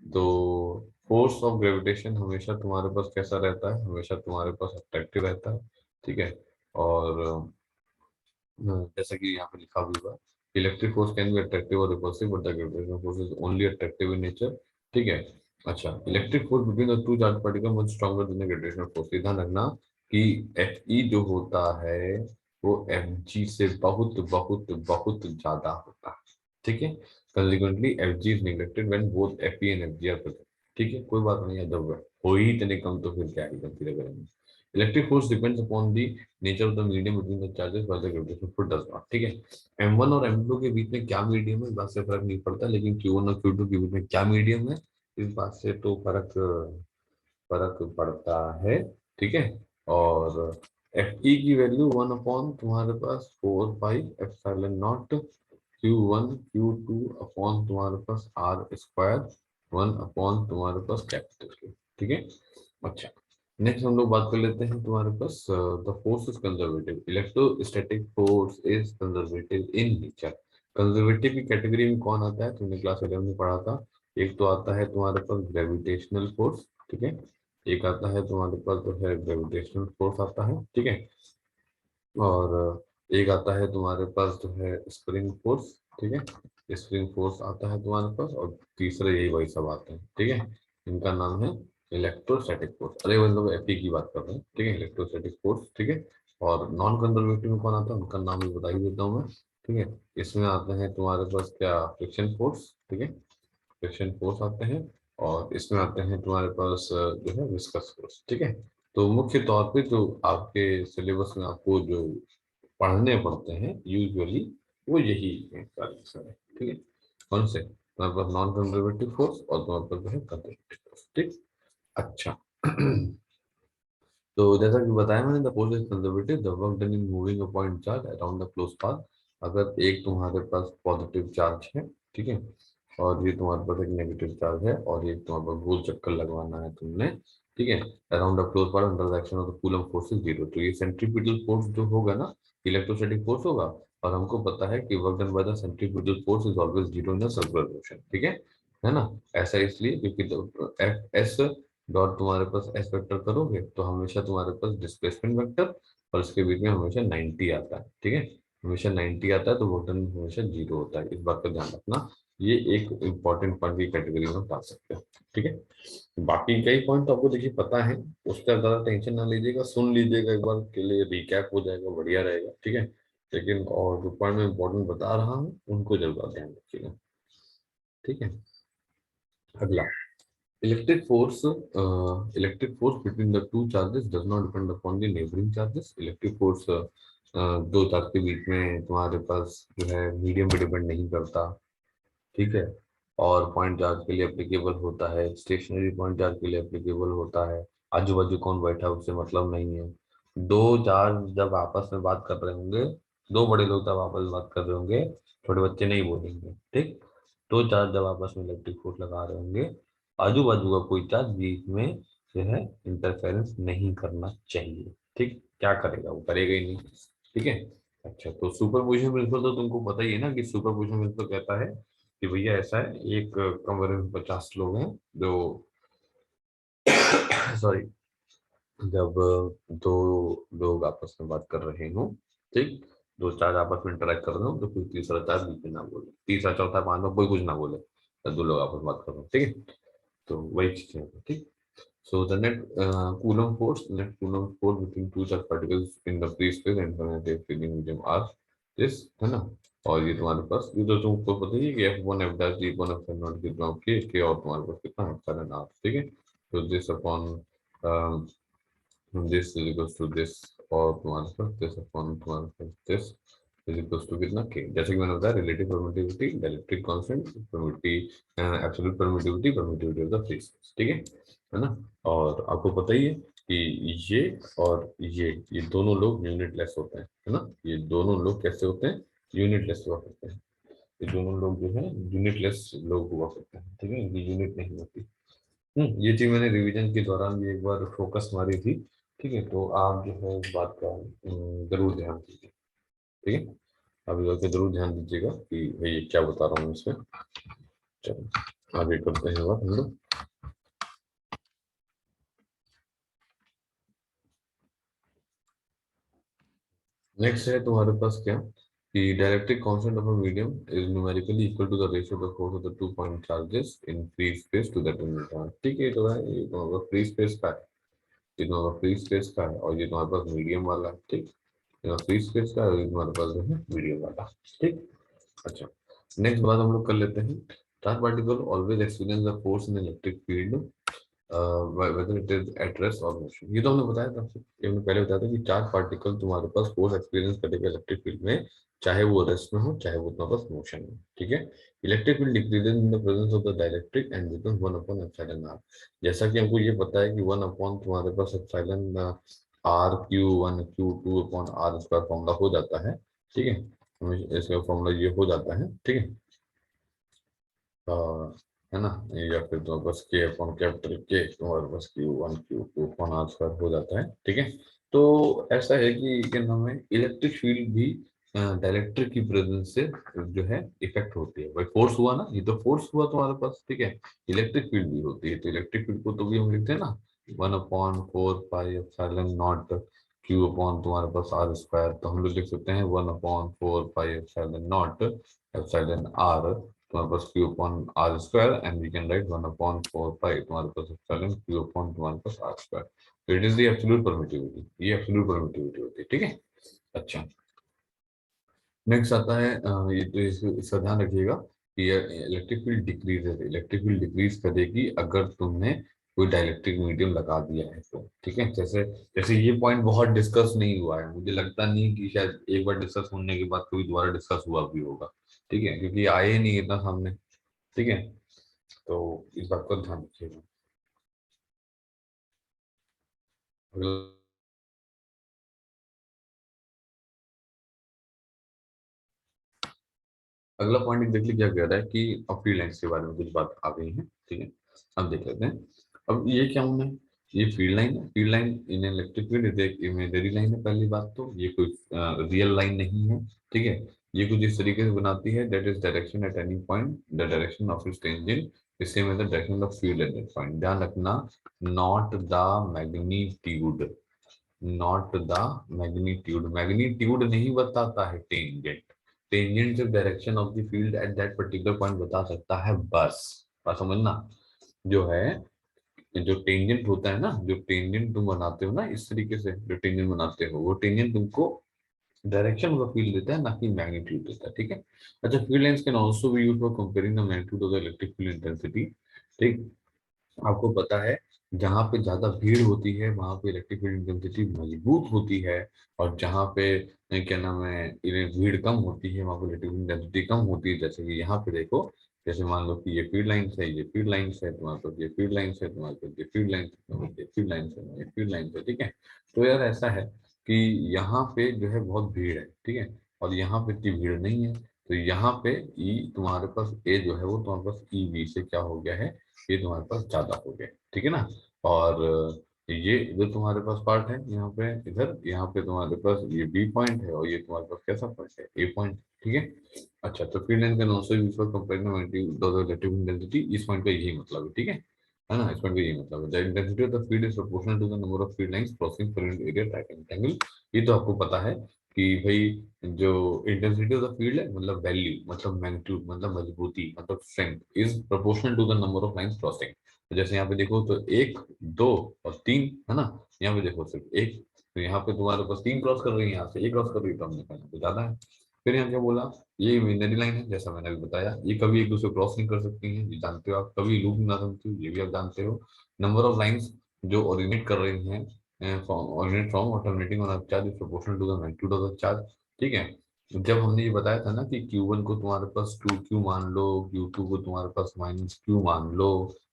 तो फोर्स ऑफ ग्रेविटेशन हमेशा तुम्हारे पास कैसा रहता है, हमेशा तुम्हारे पास अट्रैक्टिव रहता है। ठीक है, और जैसा कि यहाँ पे लिखा भी हुआ, electric force can be attractive और repulsive but the gravitational force is only attractive in nature. ठीक है, अच्छा, electric force between the two charge particle much stronger than the gravitational force. ध्यान रखना कि एफ ई जो होता है वो एफ जी से बहुत बहुत बहुत ज्यादा होता है। ठीक है, consequently F G is neglected when both F E and F G are present. ठीक है, कोई बात नहीं है, जब हो ही इतने कम तो फिर क्या ही गलती करेंगे। Electric force depends upon the nature of the medium between the charges while the gravitational force does not. ठीक है, m1 और m2 के बीच में क्या मीडियम है इस बात से फर्क नहीं पड़ता, लेकिन q1 और q2 के बीच में क्या मीडियम है इस बात से तो फर्क फर्क पड़ता है। ठीक है, और एफ ई की वैल्यू 1 अपॉन तुम्हारे पास 4 पाई epsilon not Q1 Q2 upon तुम्हारे पास आर स्क्वायर 1 अपॉन तुम्हारे पास कैपिटल Q। ठीक है, अच्छा, नेक्स्ट हम लोग बात कर लेते हैं तुम्हारे पास the force is conservative, electrostatic force is conservative in nature. Conservative की कैटेगरी में कौन आता है, तुमने क्लास 11 में पढ़ा था। एक तो आता है तुम्हारे पास ग्रेविटेशनल फोर्स। ठीक है, एक आता है तुम्हारे पास जो है ग्रेविटेशनल फोर्स आता है। ठीक है, और एक आता है तुम्हारे पास जो है स्प्रिंग फोर्स। ठीक है, स्प्रिंग फोर्स आता है तुम्हारे पास, और तीसरा यही वही सब आते हैं। ठीक है, इनका नाम है इलेक्ट्रोस्टैटिक फोर्स। अरे मतलब एपी की बात कर रहे हैं, ठीक है, इलेक्ट्रोस्टैटिक फोर्स, ठीक है। और नॉन कंजर्वेटिव में कौन आता है, उनका नाम भी बता ही देता हूँ मैं, ठीक है। इसमें आते हैं तुम्हारे पास क्या, फ्रिक्शन फोर्स, ठीक है, फ्रिक्शन फोर्स आते हैं। और इसमें आते हैं तुम्हारे पास जो है विस्कस फोर्स, ठीक है। तो मुख्य तौर पे जो आपके सिलेबस में आपको जो पढ़ने पड़ते हैं यूजुअली, वो यही है सारे के सारे, ठीक है। कौन से, तुम्हारे पास नॉन कंजर्वेटिव फोर्स और तुम्हारे पास जो है कंजर्वेटिव फोर्स, ठीक। अच्छा तो जैसा कि बताया मैंने, the force is conservative, the work done in moving a point charge around the close path. अगर एक तुम्हारे पास पॉजिटिव चार्ज है, ठीक है, और ये तुम्हारे पास एक नेगेटिव चार्ज है, और ये तुम्हारे पास गोल चक्कर लगवाना है तुमने, ठीक है, around the close path under the action of the coulomb force is zero. तो ये सेंट्रीपिटल फोर्स जो होगा ना, इलेक्ट्रोस्टैटिक फोर्स होगा। और हमको पता है कि work done by the centripetal force is always zero in the circular motion, ठीक है ना। ऐसा इसलिए क्योंकि एफ एस डॉट तुम्हारे पास एस वेक्टर करोगे तो हमेशा तुम्हारे पास डिस्प्लेसमेंट वेक्टर और इसके बीच में हमेशा 90 आता है, ठीक है, हमेशा 90 आता है, तो वो टर्म हमेशा जीरो होता है, इस बात का ध्यान रखना। ये एक इंपॉर्टेंट पॉइंट की कैटेगरी में डाल सकते हो, ठीक है। बाकी कई पॉइंट तो आपको देखिए पता है, उसका ज्यादा टेंशन ना लीजिएगा, सुन लीजिएगा एक बार के लिए, रिकैप हो जाएगा, बढ़िया रहेगा, ठीक है। लेकिन और जो पॉइंट मैं इंपॉर्टेंट बता रहा हूँ उनको जरूर ध्यान रखिएगा, ठीक है। अगला, electric force between the two charges does not depend upon the neighboring charges. Electric force दो चार्ज के बीच में तुम्हारे पास जो है मीडियम पे डिपेंड नहीं करता, ठीक है। और पॉइंट चार्ज के लिए एप्लीकेबल होता है, स्टेशनरी पॉइंट चार्ज के लिए एप्लीकेबल होता है, आजू बाजू कौन बैठा है उससे मतलब नहीं है। दो चार्ज जब आपस में बात कर रहे होंगे, दो बड़े लोग जब आपस में बात कर रहे होंगे, छोटे बच्चे नहीं बोलेंगे, ठीक। दो चार्ज जब आपस में इलेक्ट्रिक फोर्स लगा रहे होंगे, आजू बाजू का कोई चार्ज बीच में जो है इंटरफेरेंस नहीं करना चाहिए, ठीक। क्या करेगा, वो करेगा ही नहीं, ठीक है। अच्छा, तो सुपरपोजिशन प्रिंसिपल तो तुमको पता ही है ना, कि सुपरपोजिशन प्रिंसिपल कहता है कि भैया ऐसा है, एक कमरे में 50 लोग हैं जो सॉरी, जब दो लोग आपस में बात कर रहे हो, ठीक, दो चार आपस में इंटरेक्ट कर रहे हो, तो कोई तीसरा चार बीच में ना बोले, तीसरा चौथा पांचवा कोई कुछ ना बोले, तो दो लोग आपस में बात कर रहे हो, ठीक है। तो वही चीज है, ठीक। So the net Coulomb force between two charged particles in the free space and internet filling medium R, this है ना। और ये तुम्हारे पास, ये तो तुमको पता ही है कि F1 F dash D1 F not कितना के और तुम्हारे पास कितना है करंट R, ठीक है। तो this upon this is equal to this, और तुम्हारे पास दिस अपॉन तुम्हारे पास दिस इज इक्वल टू कितना के, जैसे कि मैंने बताया, relative permittivity, dielectric constant, permittivity, absolute permittivity, permittivity of the free space, ठीक है ना। और आपको पता ही है कि ये और ये दोनों लोग यूनिटलेस होते हैं, है ना। ये दोनों लोग कैसे होते हैं, यूनिटलेस हुआ करते हैं। ये दोनों लोग जो है यूनिटलेस लोग हुआ करते हैं, ठीक है, इनकी यूनिट नहीं होती। ये चीज मैंने रिवीजन के दौरान भी एक बार फोकस मारी थी, ठीक है। तो आप जो है इस बात का जरूर ध्यान दीजिए, ठीक है। आप इस बात का जरूर ध्यान दीजिएगा कि भाई ये क्या बता रहा हूँ इसमें। चलो आगे करते हैं बात हम लोग। नेक्स्ट है तुम्हारे पास क्या, कि dielectric constant of a medium is numerically equal to the ratio of the force of the two point charges in free space to that charge, ठीक है। ये तो है, ये तुम्हारा फ्री स्पेस का है, ये तुम्हारा फ्री स्पेस का है, और ये तुम्हारे पास मीडियम वाला है, ठीक। फ्री स्पेस का है, ये तुम्हारे पास जो है मीडियम वाला, ठीक। अच्छा, नेक्स्ट बात हम लोग कर लेते हैं, charge particle always experience the force in electric field whether it is at rest or motion। ये तो हमने बताया था, ये हमने पहले बताया था कि चार्ज पार्टिकल तुम्हारे पास फोर्स एक्सपीरियंस करेगा इलेक्ट्रिक फील्ड में, चाहे वो रेस्ट में हो चाहे वो तुम्हारे पास मोशन में, ठीक है। Electric field decreases in the presence of the dielectric and becomes 1 upon epsilon R. जैसा कि हमको ये पता है कि 1 अपॉन तुम्हारे पास epsilon r Q1 Q2 upon r square formula हो जाता है, ठीक है। इसका फॉर्मूला ये हो जाता है, ठीक है। है ना, या फिर तुम्हारे पास के अपॉन कैपिटल के, तुम्हारे पास Q1 Q2 upon r square हो जाता है, ठीक है। तो ऐसा है कि क्या नाम है, इलेक्ट्रिक फील्ड भी डायलेक्ट्रिक की प्रेजेंस से जो है इफेक्ट होती है। भाई फोर्स हुआ ना, ये तो फोर्स हुआ तुम्हारे पास, ठीक है। इलेक्ट्रिक फील्ड भी होती है, तो इलेक्ट्रिक फील्ड को तो भी हम लिखते हैं ना 1/4 pi epsilon not Q upon तुम्हारे पास आर स्क्वायर, तो हम लोग लिख सकते हैं 1/4 pi epsilon naught epsilon R तुम्हारे पास Q upon R square and we can write 1 upon 4 pi तुम्हारे पास epsilon Q upon 1 plus R square. So it is the absolute permittivity. ये absolute permittivity होती है, ठीक है। अच्छा, नेक्स्ट आता है ये तो इसका ध्यान रखिएगा कि इलेक्ट्रिक फील्ड डिक्रीज है, इलेक्ट्रिक फील्ड डिक्रीज करेगी अगर तुमने कोई डाइलेक्ट्रिक मीडियम लगा दिया है तो, ठीक है। जैसे जैसे ये पॉइंट बहुत डिस्कस नहीं हुआ है, मुझे लगता नहीं कि शायद एक बार डिस्कस होने के बाद कभी दोबारा डिस्कस हुआ भी होगा, ठीक है, क्योंकि आए ही नहीं इतना सामने, ठीक है। तो इस बात का ध्यान रखिएगा। अगला अगला पॉइंट देख लीजिए क्या कह रहा है कि अब फील्ड लाइन्स के बारे में कुछ बात आ गई है, ठीक है। अब देख लेते हैं। अब ये क्या होना है, ये फील्ड लाइन है। Field line in electric field एक इमेजिनरी लाइन है, पहली बात तो ये कोई रियल लाइन नहीं है, ठीक है। ये कुछ इस तरीके से बनाती है, that is direction at any point the direction of its tangent is same as the direction of field at that point. ध्यान रखना, not the magnitude, not the magnitude, magnitude नहीं बताता है टेंजेंट। टेंजेंट सिर्फ direction of the field at that particular point बता सकता है, बस। बात समझना, जो है जो टेंजेंट होता है ना, जो टेंजेंट तुम बनाते हो ना इस तरीके से, जो टेंजेंट बनाते हो वो टेंजेंट तुमको डायरेक्शन ऑफ द फील्ड देता है, ना कि मैग्नीट्यूड देता है, ठीक है। अच्छा, field lines can also be used for comparing the magnitude of the electric field intensity, ठीक। आपको पता है जहां पे ज्यादा भीड़ होती है वहां पे इलेक्ट्रिक फील्ड इंटेंसिटी मजबूत होती है, और जहां पे क्या नाम है भीड़ कम होती है वहां पे इलेक्ट्रिक फील्ड इंटेंसिटी कम होती है। जैसे कि यहाँ पे देखो, जैसे मान लो कि ये फील्ड लाइंस है, ये फील्ड लाइंस है, तुम्हारे पास ये फील्ड लाइंस है, तुम्हारे पास ये फील्ड लाइंस है, तुम्हारे पास ये फील्ड लाइंस है, ये फील्ड लाइंस है, ठीक है। तो यार ऐसा है कि यहाँ पे जो है बहुत भीड़ है, ठीक है, और यहाँ पे इतनी भीड़ नहीं है। तो यहाँ पे ई तुम्हारे पास ए जो है वो तुम्हारे पास ई बी से क्या हो गया है, ये तुम्हारे पास ज्यादा हो गया, ठीक है ना। और ये इधर तुम्हारे पास पार्ट है, यहाँ पे इधर यहाँ पे तुम्हारे पास ये बी पॉइंट है, और ये तुम्हारे पास कैसा पॉइंट है, ए पॉइंट, ठीक है। अच्छा, तो field line can also use for comparing the electric intensity, इस पॉइंट का यही मतलब है, ठीक है ना। इस पॉइंट का यही मतलब है, the intensity of the field is proportional to the number of field lines crossing per unit area rectangle. ये तो आपको पता है कि भाई जो इंटेंसिटी ऑफ द फील्ड है मतलब वैल्यू, मतलब मैग्नीट्यूड, मतलब मजबूती, मतलब strength is proportional to the number of lines crossing. तो जैसे यहाँ पे देखो तो एक, दो और तीन, है ना। यहाँ पे देखो सिर्फ एक, तो यहाँ पे तुम्हारे पास तीन क्रॉस कर रही है, यहाँ से एक क्रॉस कर रही है, तो हमने कहा यहाँ पे ज्यादा है। फिर यहाँ क्या बोला, ये इमेजिनरी लाइन है, जैसा मैंने अभी बताया, ये कभी एक दूसरे क्रॉस नहीं कर सकती हैं, ये जानते हो आप। कभी लूप ना समझते हो, ये भी आप जानते हो। नंबर ऑफ लाइंस जो ओरिजिनेट कर रही हैं, ओरिजिनेट फ्रॉम और terminating on a charge is proportional to the magnitude of the charge, ठीक है। जब हमने ये बताया था ना कि Q1 को तुम्हारे पास 2Q मान लो, Q2 को तुम्हारे पास -Q मान लो,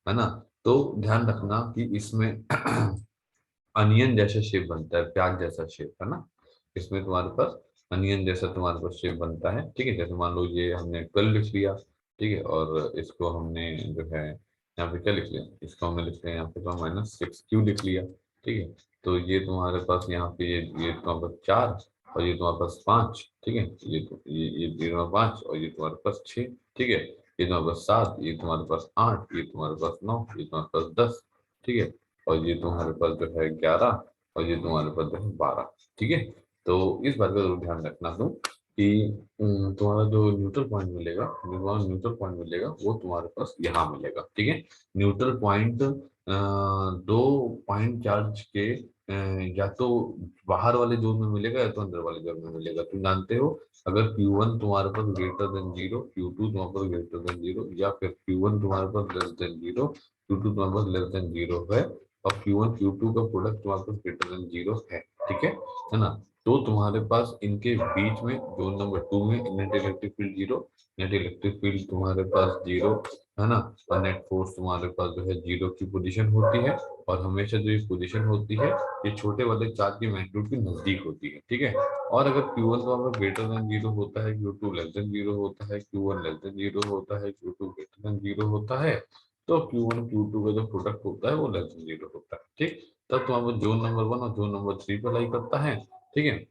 है ना। तो ध्यान रखना कि इसमें अनियन जैसा शेप बनता है, प्याज जैसा शेप, है ना। इसमें तुम्हारे पास अनियन जैसा तुम्हारे पास शेप बनता है, ठीक है। जैसे मान लो ये हमने 12 लिख लिया, ठीक है, और इसको हमने जो है यहाँ पे क्या लिख लिया, इसको हमने लिख लिया यहाँ पे तो -6Q लिख लिया, ठीक है। तो ये तुम्हारे पास यहाँ पे ये तुम्हारे पास 4, और ये तुम्हारे पास 5, ठीक है। ये तुम्हारे 5 और ये तुम्हारे पास 6, ठीक है। ये तुम्हारे पास 7, ये तुम्हारे पास 8, ये तुम्हारे पास 9, ये तुम्हारे पास 10, ठीक है। और ये तुम्हारे पास जो है 11, और ये तुम्हारे पास जो है 12, ठीक है। तो इस बात का जरूर ध्यान रखना तुम कि तुम्हारा जो न्यूट्रल पॉइंट मिलेगा, जो तुम्हारा न्यूट्रल पॉइंट मिलेगा वो तुम्हारे पास यहाँ मिलेगा, ठीक है। न्यूट्रल पॉइंट दो पॉइंट चार्ज के या तो बाहर वाले जोन में मिलेगा या तो अंदर वाले जोन में मिलेगा। तुम जानते हो अगर Q1 तुम्हारे पास ग्रेटर देन 0, Q2 तुम्हारे पास ग्रेटर देन 0, या फिर Q1 तुम्हारे पास लेस देन 0, Q2 तुम्हारे पास लेस देन 0 है, और Q1 Q2 का प्रोडक्ट तुम्हारे पास ग्रेटर देन 0 है, ठीक है ना। तो तुम्हारे पास इनके बीच में जोन नंबर 2 में net electric field 0, net electric field तुम्हारे पास 0, है ना। और नेट फोर्स तुम्हारे पास जो है 0 की पोजीशन होती है, और हमेशा जो ये पोजीशन होती है ये छोटे वाले चार्ज की मैग्नीट्यूड के नजदीक होती है, ठीक है। और अगर Q1 तो अगर ग्रेटर देन 0 होता है, Q2 लेस देन 0 होता है, Q1 लेस देन 0 होता है, Q2 ग्रेटर देन 0 होता है, तो Q1 Q2 का जो प्रोडक्ट होता है वो लेस देन 0 होता है, ठीक। तब तुम्हारा जोन नंबर 1 और जोन नंबर 3 पर लाई करता है, ठीक है।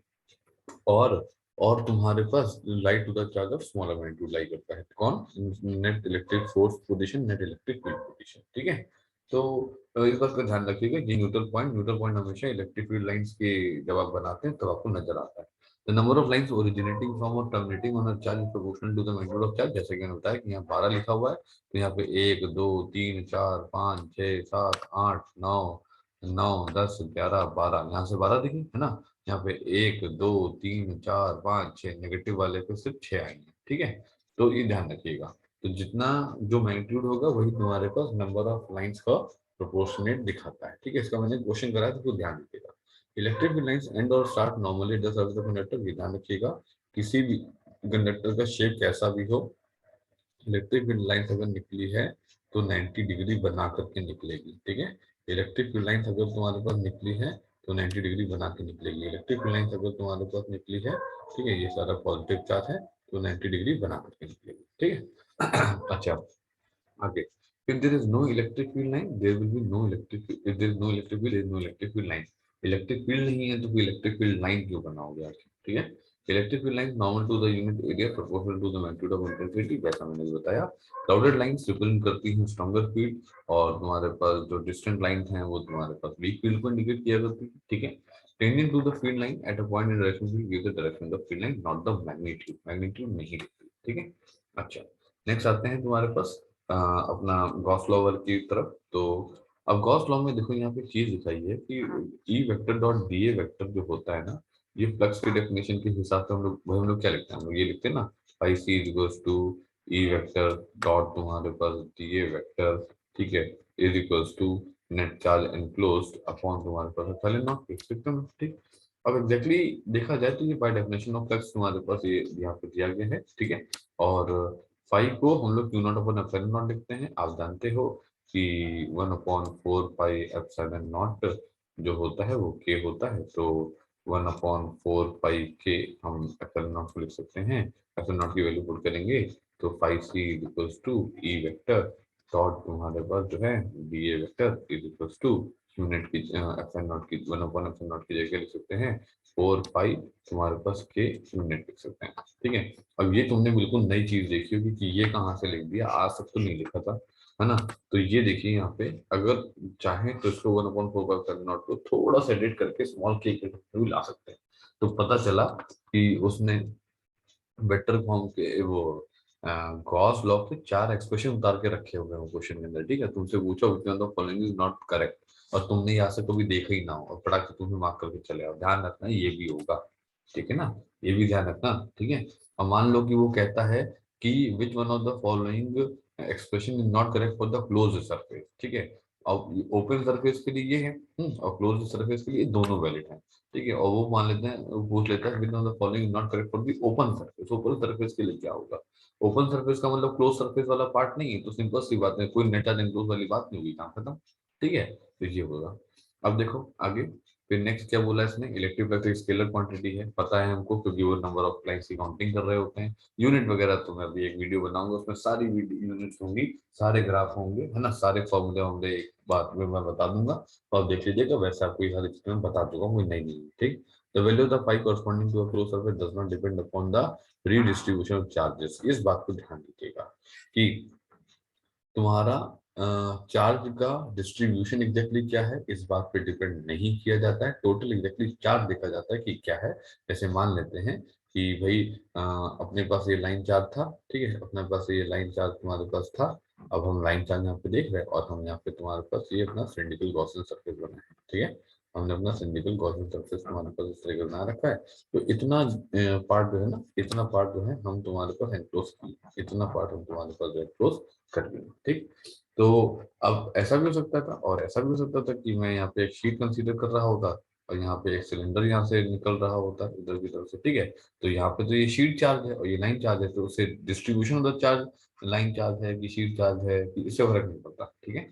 और और तुम्हारे पास light to the charge of smaller magnitude lie करता है कौन, net electric force position, net electric field position, ठीक है। तो इस बात का ध्यान रखिएगा कि न्यूट्रल पॉइंट हमेशा इलेक्ट्रिक फील्ड लाइंस के जब आप बनाते हैं तब आपको नजर आता है। The number of lines originating from और terminating on a charge is proportional to the magnitude of charge. जैसे कि मैंने बताया कि यहाँ 12 लिखा हुआ है, तो यहाँ पे 1 2 3 4 5 6 7 8 9 9 10 11 12, यहाँ से 12 दिखे है ना। यहाँ पे 1 2 3 4 5 6, नेगेटिव वाले पे सिर्फ 6 आएंगे, ठीक है। तो ये ध्यान रखिएगा, तो जितना जो मैग्नीट्यूड होगा वही तुम्हारे पास नंबर ऑफ लाइंस का प्रोपोर्शनेट दिखाता है, ठीक है। इसका मैंने क्वेश्चन कराया तो ध्यान रखिएगा। इलेक्ट्रिक लाइंस एंड और start normally the service of conductor. ध्यान रखिएगा, किसी भी कंडक्टर का शेप कैसा भी हो, इलेक्ट्रिक फील्ड लाइंस अगर निकली है तो 90 डिग्री बना करके निकलेगी, ठीक है। इलेक्ट्रिक फील्ड लाइंस अगर तुम्हारे पास निकली है तो 90 डिग्री बना के निकलेगी। इलेक्ट्रिक फील्ड लाइंस अगर तुम्हारे पास निकली है, ठीक है, ये सारा पॉजिटिव चार्ज है तो 90 डिग्री बना करके निकलेगी, ठीक है। अच्छा, आगे, if there is no electric field line there will be no electric, if there is no electric field there is no electric field line। Electric field नहीं है तो कोई इलेक्ट्रिक फील्ड लाइन क्यों बना होगा, ठीक है। Electric field line normal to the unit area proportional to the magnitude of intensity, वैसा मैंने भी बताया। क्राउडेड लाइंस रिप्रेजेंट करती हैं स्ट्रॉन्गर फील्ड, और तुम्हारे पास जो डिस्टेंट लाइंस हैं वो तुम्हारे पास वीक फील्ड को इंडिकेट किया करती है, ठीक है। Tending to the field line at a point in direction field give the direction of the field line, not the magnitude, magnitude नहीं लिखती, ठीक है। अच्छा, नेक्स्ट आते हैं तुम्हारे पास अपना गॉस लॉ की तरफ। तो अब गॉस लॉ में देखो, यहाँ पे चीज दिखाई है कि ई vector dot D A vector जो होता है ना, ये फ्लक्स की डेफिनेशन के हिसाब से हम लोग क्या लिखते हैं, हम लोग ये लिखते हैं ना, phi C equals to E vector dot तुम्हारे पास डी ए वेक्टर, ठीक है, is equals to net charge enclosed upon तुम्हारे पास एप्सिलॉन नॉट, लिखते हैं, ठीक। अब एग्जैक्टली देखा जाए तो ये बाय डेफिनेशन ऑफ फ्लक्स तुम्हारे पास ये यहाँ पे दिया गया है, ठीक है। और फाइव को हम लोग Q not upon epsilon not लिखते हैं। आप जानते हो कि 1/4 पाई एप्सिलॉन नॉट जो होता है वो के होता है, तो 1/4 पाई के हम एप्सिलॉन नॉट को लिख सकते हैं। एप्सिलॉन नॉट की वैल्यू पुट करेंगे तो five C equals to E vector dot तुम्हारे पास जो है B A vector is equals to unit की एप्सिलॉन नॉट की 1/एप्सिलॉन नॉट की जगह लिख सकते हैं 4 पाई तुम्हारे पास के यूनिट लिख सकते हैं, ठीक है। अब ये तुमने बिल्कुल नई चीज देखी होगी कि ये कहाँ से लिख दिया, आज तक तो नहीं लिखा था, है ना। तो ये देखिए यहाँ पे, अगर चाहे तो इसको 1/4 नॉट को थोड़ा सा एडिट करके स्मॉल के भी ला सकते हैं। तो पता चला कि उसने वेक्टर फॉर्म के वो गॉस लॉ के 4 एक्सप्रेशन उतार के रखे हुए हैं क्वेश्चन के अंदर, ठीक है। तुमसे पूछा फॉलोइंग इज नॉट करेक्ट, और तुमने यहाँ से कभी देखा ही ना हो और पढ़ा के तुम्हें मार्क करके चले आओ, ध्यान रखना ये भी होगा, ठीक है ना, ये भी ध्यान रखना, ठीक है। अब मान लो कि वो कहता है कि which one of the following expression is not correct for the close surface, ठीक है। अब ओपन सरफेस के लिए ये है, और क्लोज सरफेस के लिए दोनों वैलिड है, ठीक है। और वो मान लेते हैं, वो पूछ लेता है which of the following is not correct for the open surface. Open surface के लिए क्या होगा, ओपन सरफेस का मतलब क्लोज सरफेस वाला पार्ट नहीं है, तो सिंपल सी बात है, कोई नेट एनक्लोज वाली बात नहीं होगी, काम खत्म, ठीक है। तो ये होगा। अब देखो आगे, फिर नेक्स्ट क्या बोला इसने, इलेक्ट्रिक फ्लक्स एक स्केलर क्वांटिटी है, पता है हमको, क्योंकि वो नंबर ऑफ लाइंस की काउंटिंग कर रहे होते हैं। यूनिट वगैरह तो मैं अभी एक वीडियो बनाऊंगा, उसमें सारी यूनिट्स होंगी, सारे ग्राफ होंगे, है ना, सारे फॉर्मूले होंगे, एक बात में मैं बता दूंगा, तो आप देख लीजिएगा। वैसे आपको ये सारी चीजें मैं बता चुका हूँ, कोई नहीं, ठीक। The value of the pi corresponding to a close surface does not depend upon the redistribution of charges. इस बात को ध्यान दीजिएगा कि तुम्हारा चार्ज का डिस्ट्रीब्यूशन एग्जैक्टली क्या है, इस बात पे डिपेंड नहीं किया जाता है, टोटल एग्जैक्टली चार्ज देखा जाता है कि क्या है। जैसे मान लेते हैं कि भाई अपने पास ये लाइन चार्ज था, ठीक है, अपने पास ये लाइन चार्ज तुम्हारे पास था। अब हम लाइन चार्ज यहाँ पे देख रहे हैं, और हम यहाँ पे तुम्हारे पास ये अपना सिलिंड्रिकल गॉसियन सरफेस बना है, ठीक है। हमने अपना सिलिंड्रिकल गॉसियन सरफेस तुम्हारे पास इस तरह का बना रखा है। तो इतना पार्ट जो है ना, इतना पार्ट जो है हम तुम्हारे पास एनक्लोज किए, इतना पार्ट हम तुम्हारे पास एनक्लोज कर दिए, ठीक। तो अब ऐसा भी हो सकता था, और ऐसा भी हो सकता था कि मैं यहाँ पे एक शीट कंसीडर कर रहा होता, और यहाँ पे एक सिलेंडर यहाँ से निकल रहा होता इधर की तरफ से, ठीक है। तो यहाँ पे तो ये शीट चार्ज है और ये लाइन चार्ज है, तो उससे distribution of the charge line charge है कि शीट चार्ज है कि इससे फर्क नहीं पड़ता, ठीक है।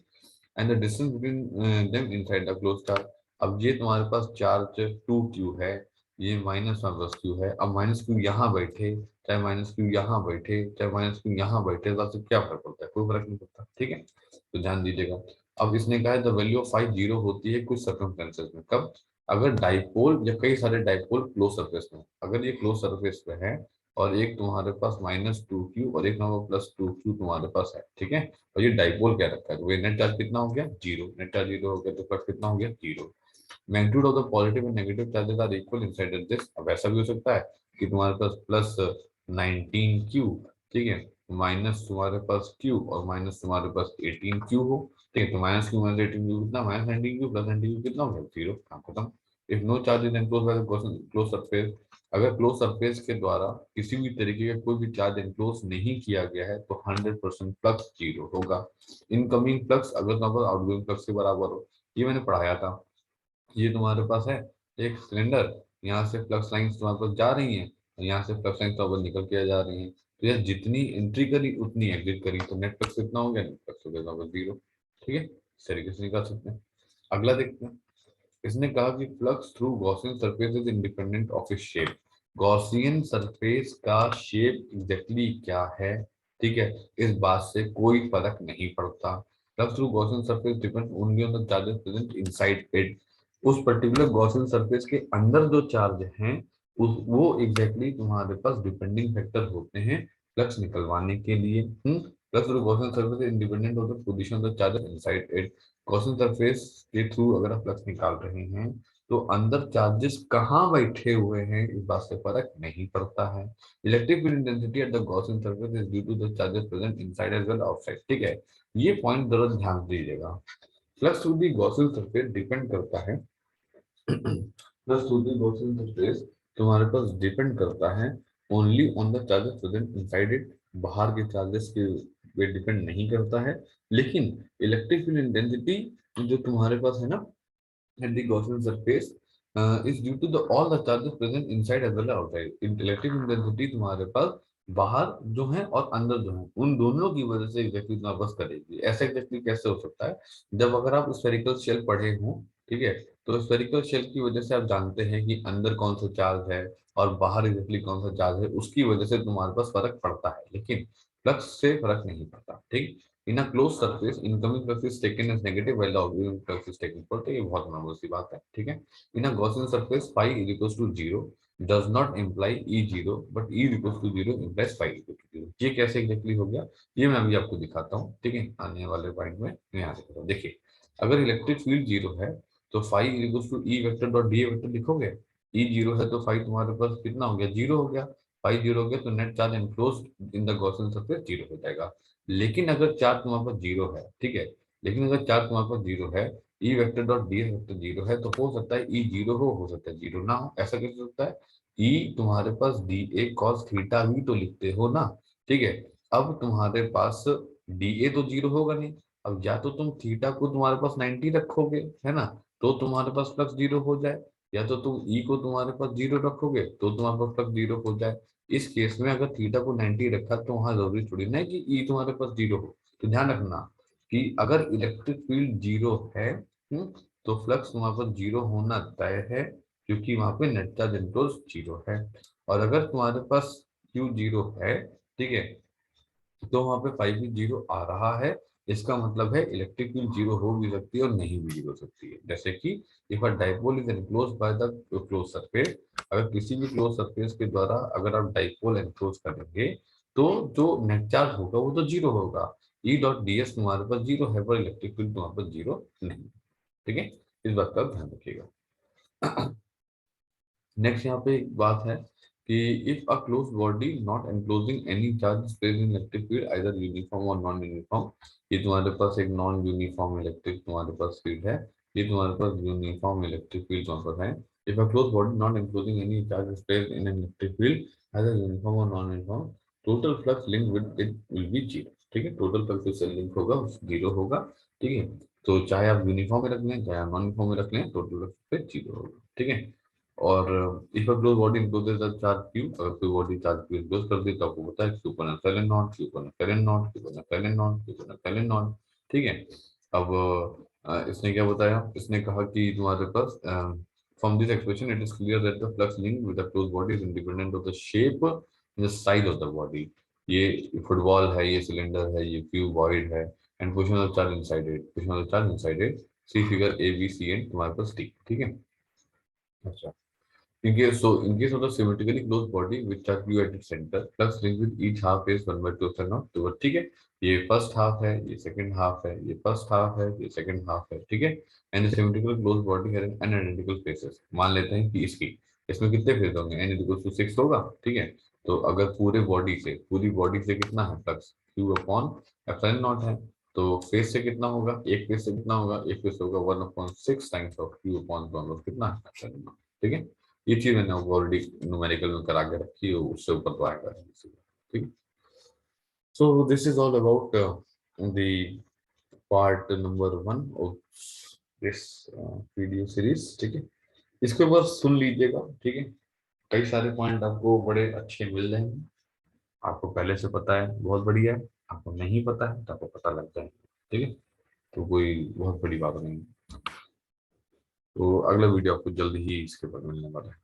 And the distance between them inside the close charge. अब ये तुम्हारे पास चार्ज 2q है, ये -1 q है। अब -q यहाँ बैठे, चाहे -q यहाँ बैठे, चाहे -q यहाँ बैठे, तो आपसे क्या फर्क पड़ता है, कोई फर्क नहीं पड़ता, ठीक है। तो ध्यान दीजिएगा। अब इसने कहा है the value of five zero होती है कुछ सर्कमस्टेंसेस में, कब, अगर डाइपोल या कई सारे डाइपोल क्लोज सरफेस में, अगर ये क्लोज सरफेस पे है और एक तुम्हारे पास -2q और एक नंबर +2q तुम्हारे पास है, ठीक है। और ये डाइपोल क्या रखा है, तो ये नेट चार्ज कितना हो गया, जीरो, नेट चार्ज जीरो हो गया तो फ्लक्स कितना हो गया, zero. Magnitude of the positive and negative charges are equal inside this. अब ऐसा भी हो सकता है कि तुम्हारे पास प्लस 19Q, ठीक है, माइनस तुम्हारे पास Q और माइनस तुम्हारे पास 18Q हो, ठीक है। तो माइनस Q माइनस 18Q कितना, माइनस 19Q प्लस 19Q कितना हो गया, 0, काम खत्म। If no charge is enclosed by the close surface, अगर क्लोज सरफेस के द्वारा किसी भी तरीके का कोई भी चार्ज एनक्लोज नहीं किया गया है तो 100% फ्लक्स 0 होगा। इनकमिंग फ्लक्स अगर तुम्हारे पास आउटगोइंग फ्लक्स के बराबर हो, ये मैंने पढ़ाया था। ये तुम्हारे पास है एक सिलेंडर, यहाँ से फ्लक्स लाइंस तुम्हारे पास जा रही हैं, यहाँ से फ्लक्स लाइंस तुम्हारे पास निकल के जा रही हैं, तो यह जितनी एंट्री करी उतनी एग्जिट करी, तो नेट फ्लक्स कितना हो गया, नेट फ्लक्स हो गया तुम्हारे पास 0, ठीक है। इस तरीके से निकाल सकते हैं। अगला देखते हैं। इसने कहा कि flux through Gaussian surface is independent of its shape. Gaussian surface का शेप एग्जैक्टली क्या है, ठीक है, इस बात से कोई फर्क नहीं पड़ता। Flux through Gaussian surface depend only on the charges present inside it. उस पर्टिकुलर गॉसियन सरफेस के अंदर जो चार्ज हैं उस वो एग्जैक्टली तुम्हारे पास डिपेंडिंग फैक्टर होते हैं फ्लक्स निकलवाने के लिए। Flux through Gaussian surface independent of the position of the charges inside it. Gaussian surface के थ्रू अगर आप फ्लक्स निकाल रहे हैं तो अंदर चार्जेस कहाँ बैठे हुए हैं इस बात से फर्क नहीं पड़ता है। Electric field intensity at the Gaussian surface is due to the charges present inside as well outside, ठीक है। ये पॉइंट जरूर ध्यान दीजिएगा। Flux through the Gaussian surface depend करता है plus to the Gaussian surface तुम्हारे पास डिपेंड करता है only on the charges present inside it. बाहर के चार्जेस के पे डिपेंड नहीं करता है। लेकिन इलेक्ट्रिक फील्ड इंटेंसिटी जो तुम्हारे पास है ना at the Gaussian surface is due to the all the charges present inside as well as outside. Electric intensity तुम्हारे पास बाहर जो है और अंदर जो है उन दोनों की वजह से एग्जैक्टली तुम्हारे पास करेगी। ऐसा एग्जैक्टली कैसे हो सकता है, जब अगर आप स्फेरिकल शेल पढ़े हो, ठीक है, तो स्फेरिकल शेल की वजह से आप जानते हैं कि अंदर कौन सा चार्ज है और बाहर एग्जैक्टली कौन सा चार्ज है, उसकी वजह से तुम्हारे पास फर्क पड़ता है, लेकिन फ्लक्स से फर्क नहीं पड़ता, ठीक। In a close surface incoming flux is taken as negative while the outgoing flux is taken positive. ये बहुत नॉर्मल सी बात है, ठीक है। In a Gaussian surface phi is equals to 0 does not imply E0 but E is equals to 0 implies phi is equal to 0। ये कैसे exactly हो गया ये मैं अभी आपको दिखाता हूँ, ठीक है, आने वाले पॉइंट में मैं यहाँ दिखाता हूँ। देखिए, अगर इलेक्ट्रिक फील्ड 0 है तो phi is equals to E vector dot D vector लिखोगे। E 0 है तो phi तुम्हारे पास कितना हो गया, 0 हो गया। phi 0 हो गया तो net charge enclosed in the Gaussian surface 0 हो जाएगा। लेकिन अगर चार्ज तुम्हारे पास 0 है, ठीक है, लेकिन अगर चार्ज तुम्हारे पास 0 है, ई वेक्टर डॉट डी वेक्टर 0 है, तो हो सकता है ई 0 हो सकता है 0 ना हो। ऐसा कैसे हो सकता है, ई तुम्हारे पास डी ए कॉस थीटा भी तो लिखते हो ना, ठीक है। अब तुम्हारे पास डी ए तो 0 होगा नहीं। अब या तो तुम थीटा को तुम्हारे पास 90 रखोगे, है ना, तो तुम्हारे पास फ्लक्स 0 हो जाए, या तो तुम ई को तुम्हारे पास 0 रखोगे तो तुम्हारे पास फ्लक्स 0 हो जाए। इस केस में अगर थीटा को 90 रखा तो वहां जरूरी थोड़ी ना है कि ई तुम्हारे पास 0 हो। तो ध्यान रखना कि अगर इलेक्ट्रिक फील्ड 0 है, तो फ्लक्स वहां पर 0 होना तय है, क्योंकि वहां पे नेट चार्ज इनक्लोज 0 है। और अगर तुम्हारे पास क्यू 0 है, ठीक है, तो वहां पे फाइव भी 0 आ रहा है। इसका मतलब है इलेक्ट्रिक फील्ड 0 हो भी सकती है और नहीं भी हो सकती है। जैसे कि if a dipole is enclose by the close surface, अगर किसी भी क्लोज सरफेस के द्वारा अगर आप डाइपोल एनक्लोज करेंगे तो जो नेट चार्ज होगा वो तो 0 होगा। ई डॉट डी एस तुम्हारे पास 0 है पर इलेक्ट्रिक फील्ड तुम्हारे पास 0 नहीं, ठीक है। इस बात का ध्यान रखिएगा। नेक्स्ट यहाँ पे एक बात है कि if a close body not enclosing any charge place in electric field either uniform और नॉन यूनिफॉर्म। ये तुम्हारे पास एक नॉन यूनिफॉर्म इलेक्ट्रिक तुम्हारे पास फील्ड है, ये तुम्हारे पास यूनिफॉर्म इलेक्ट्रिक फील्ड तुम्हारे पास है। If a close body not enclosing any charge place in an electric field either uniform और non uniform, total flux link with it will be 0, ठीक है। टोटल फ्लक्स से लिंक होगा 0 होगा, ठीक है। तो चाहे आप यूनिफॉर्म में रख लें चाहे आप नॉन यूनिफॉर्म में रख लें, टोटल फ्लक्स पे 0 होगा, ठीक है। और if a close body included the charge Q, अगर कोई बॉडी चार्ज क्यू इंक्लोज कर दी तो आपको पता है क्यू पर एप्सिलॉन नॉट, क्यू पर एप्सिलॉन नॉट, क्यू पर एप्सिलॉन नॉट, क्यू पर एप्सिलॉन नॉट, ठीक है। अब इसने क्या बताया, इसने कहा कि तुम्हारे पास from this expression it is clear that the flux link with the close body is independent of the shape and the size of the body. ये फुटबॉल है, ये सिलेंडर है, ये क्यूबॉइड है, and position of charge inside it, position of charge inside it, see figure A B C and तुम्हारे पास T, ठीक है। अच्छा, In case of the symmetrically closed body which are Q at its center, flux linked with each half is 1/2 ठीक है। ये first half है, ये सेकंड हाफ है, ये फर्स्ट हाफ है, ये सेकंड हाफ है, ठीक है। And symmetrical close body having unidentical faces, मान लेते हैं कि इसकी इसमें कितने फेस होंगे, n इक्वल टू 6 होगा, ठीक है। तो अगर पूरी बॉडी से कितना है flux, Q upon epsilon not है, तो फेस से कितना होगा, एक फेस से कितना होगा, एक फेस से होगा 1/6 टाइम्स ऑफ Q अपॉन कितना है एप्सिलॉन नॉट, ठीक है। ये चीज मैंने ऑलरेडी न्यूमेरिकल में करा के रखी है, उससे ऊपर तो आएगा, ठीक है। So this is all about the part number 1 of this video series, ठीक है। इसको बस सुन लीजिएगा, ठीक है। कई सारे पॉइंट आपको बड़े अच्छे मिल जाएंगे, आपको पहले से पता है बहुत बढ़िया है, आपको नहीं पता है तो आपको पता लग जाएगा, ठीक है। तो कोई बहुत बड़ी बात नहीं है। तो अगला वीडियो आपको जल्द ही इसके ऊपर मिलने वाला है।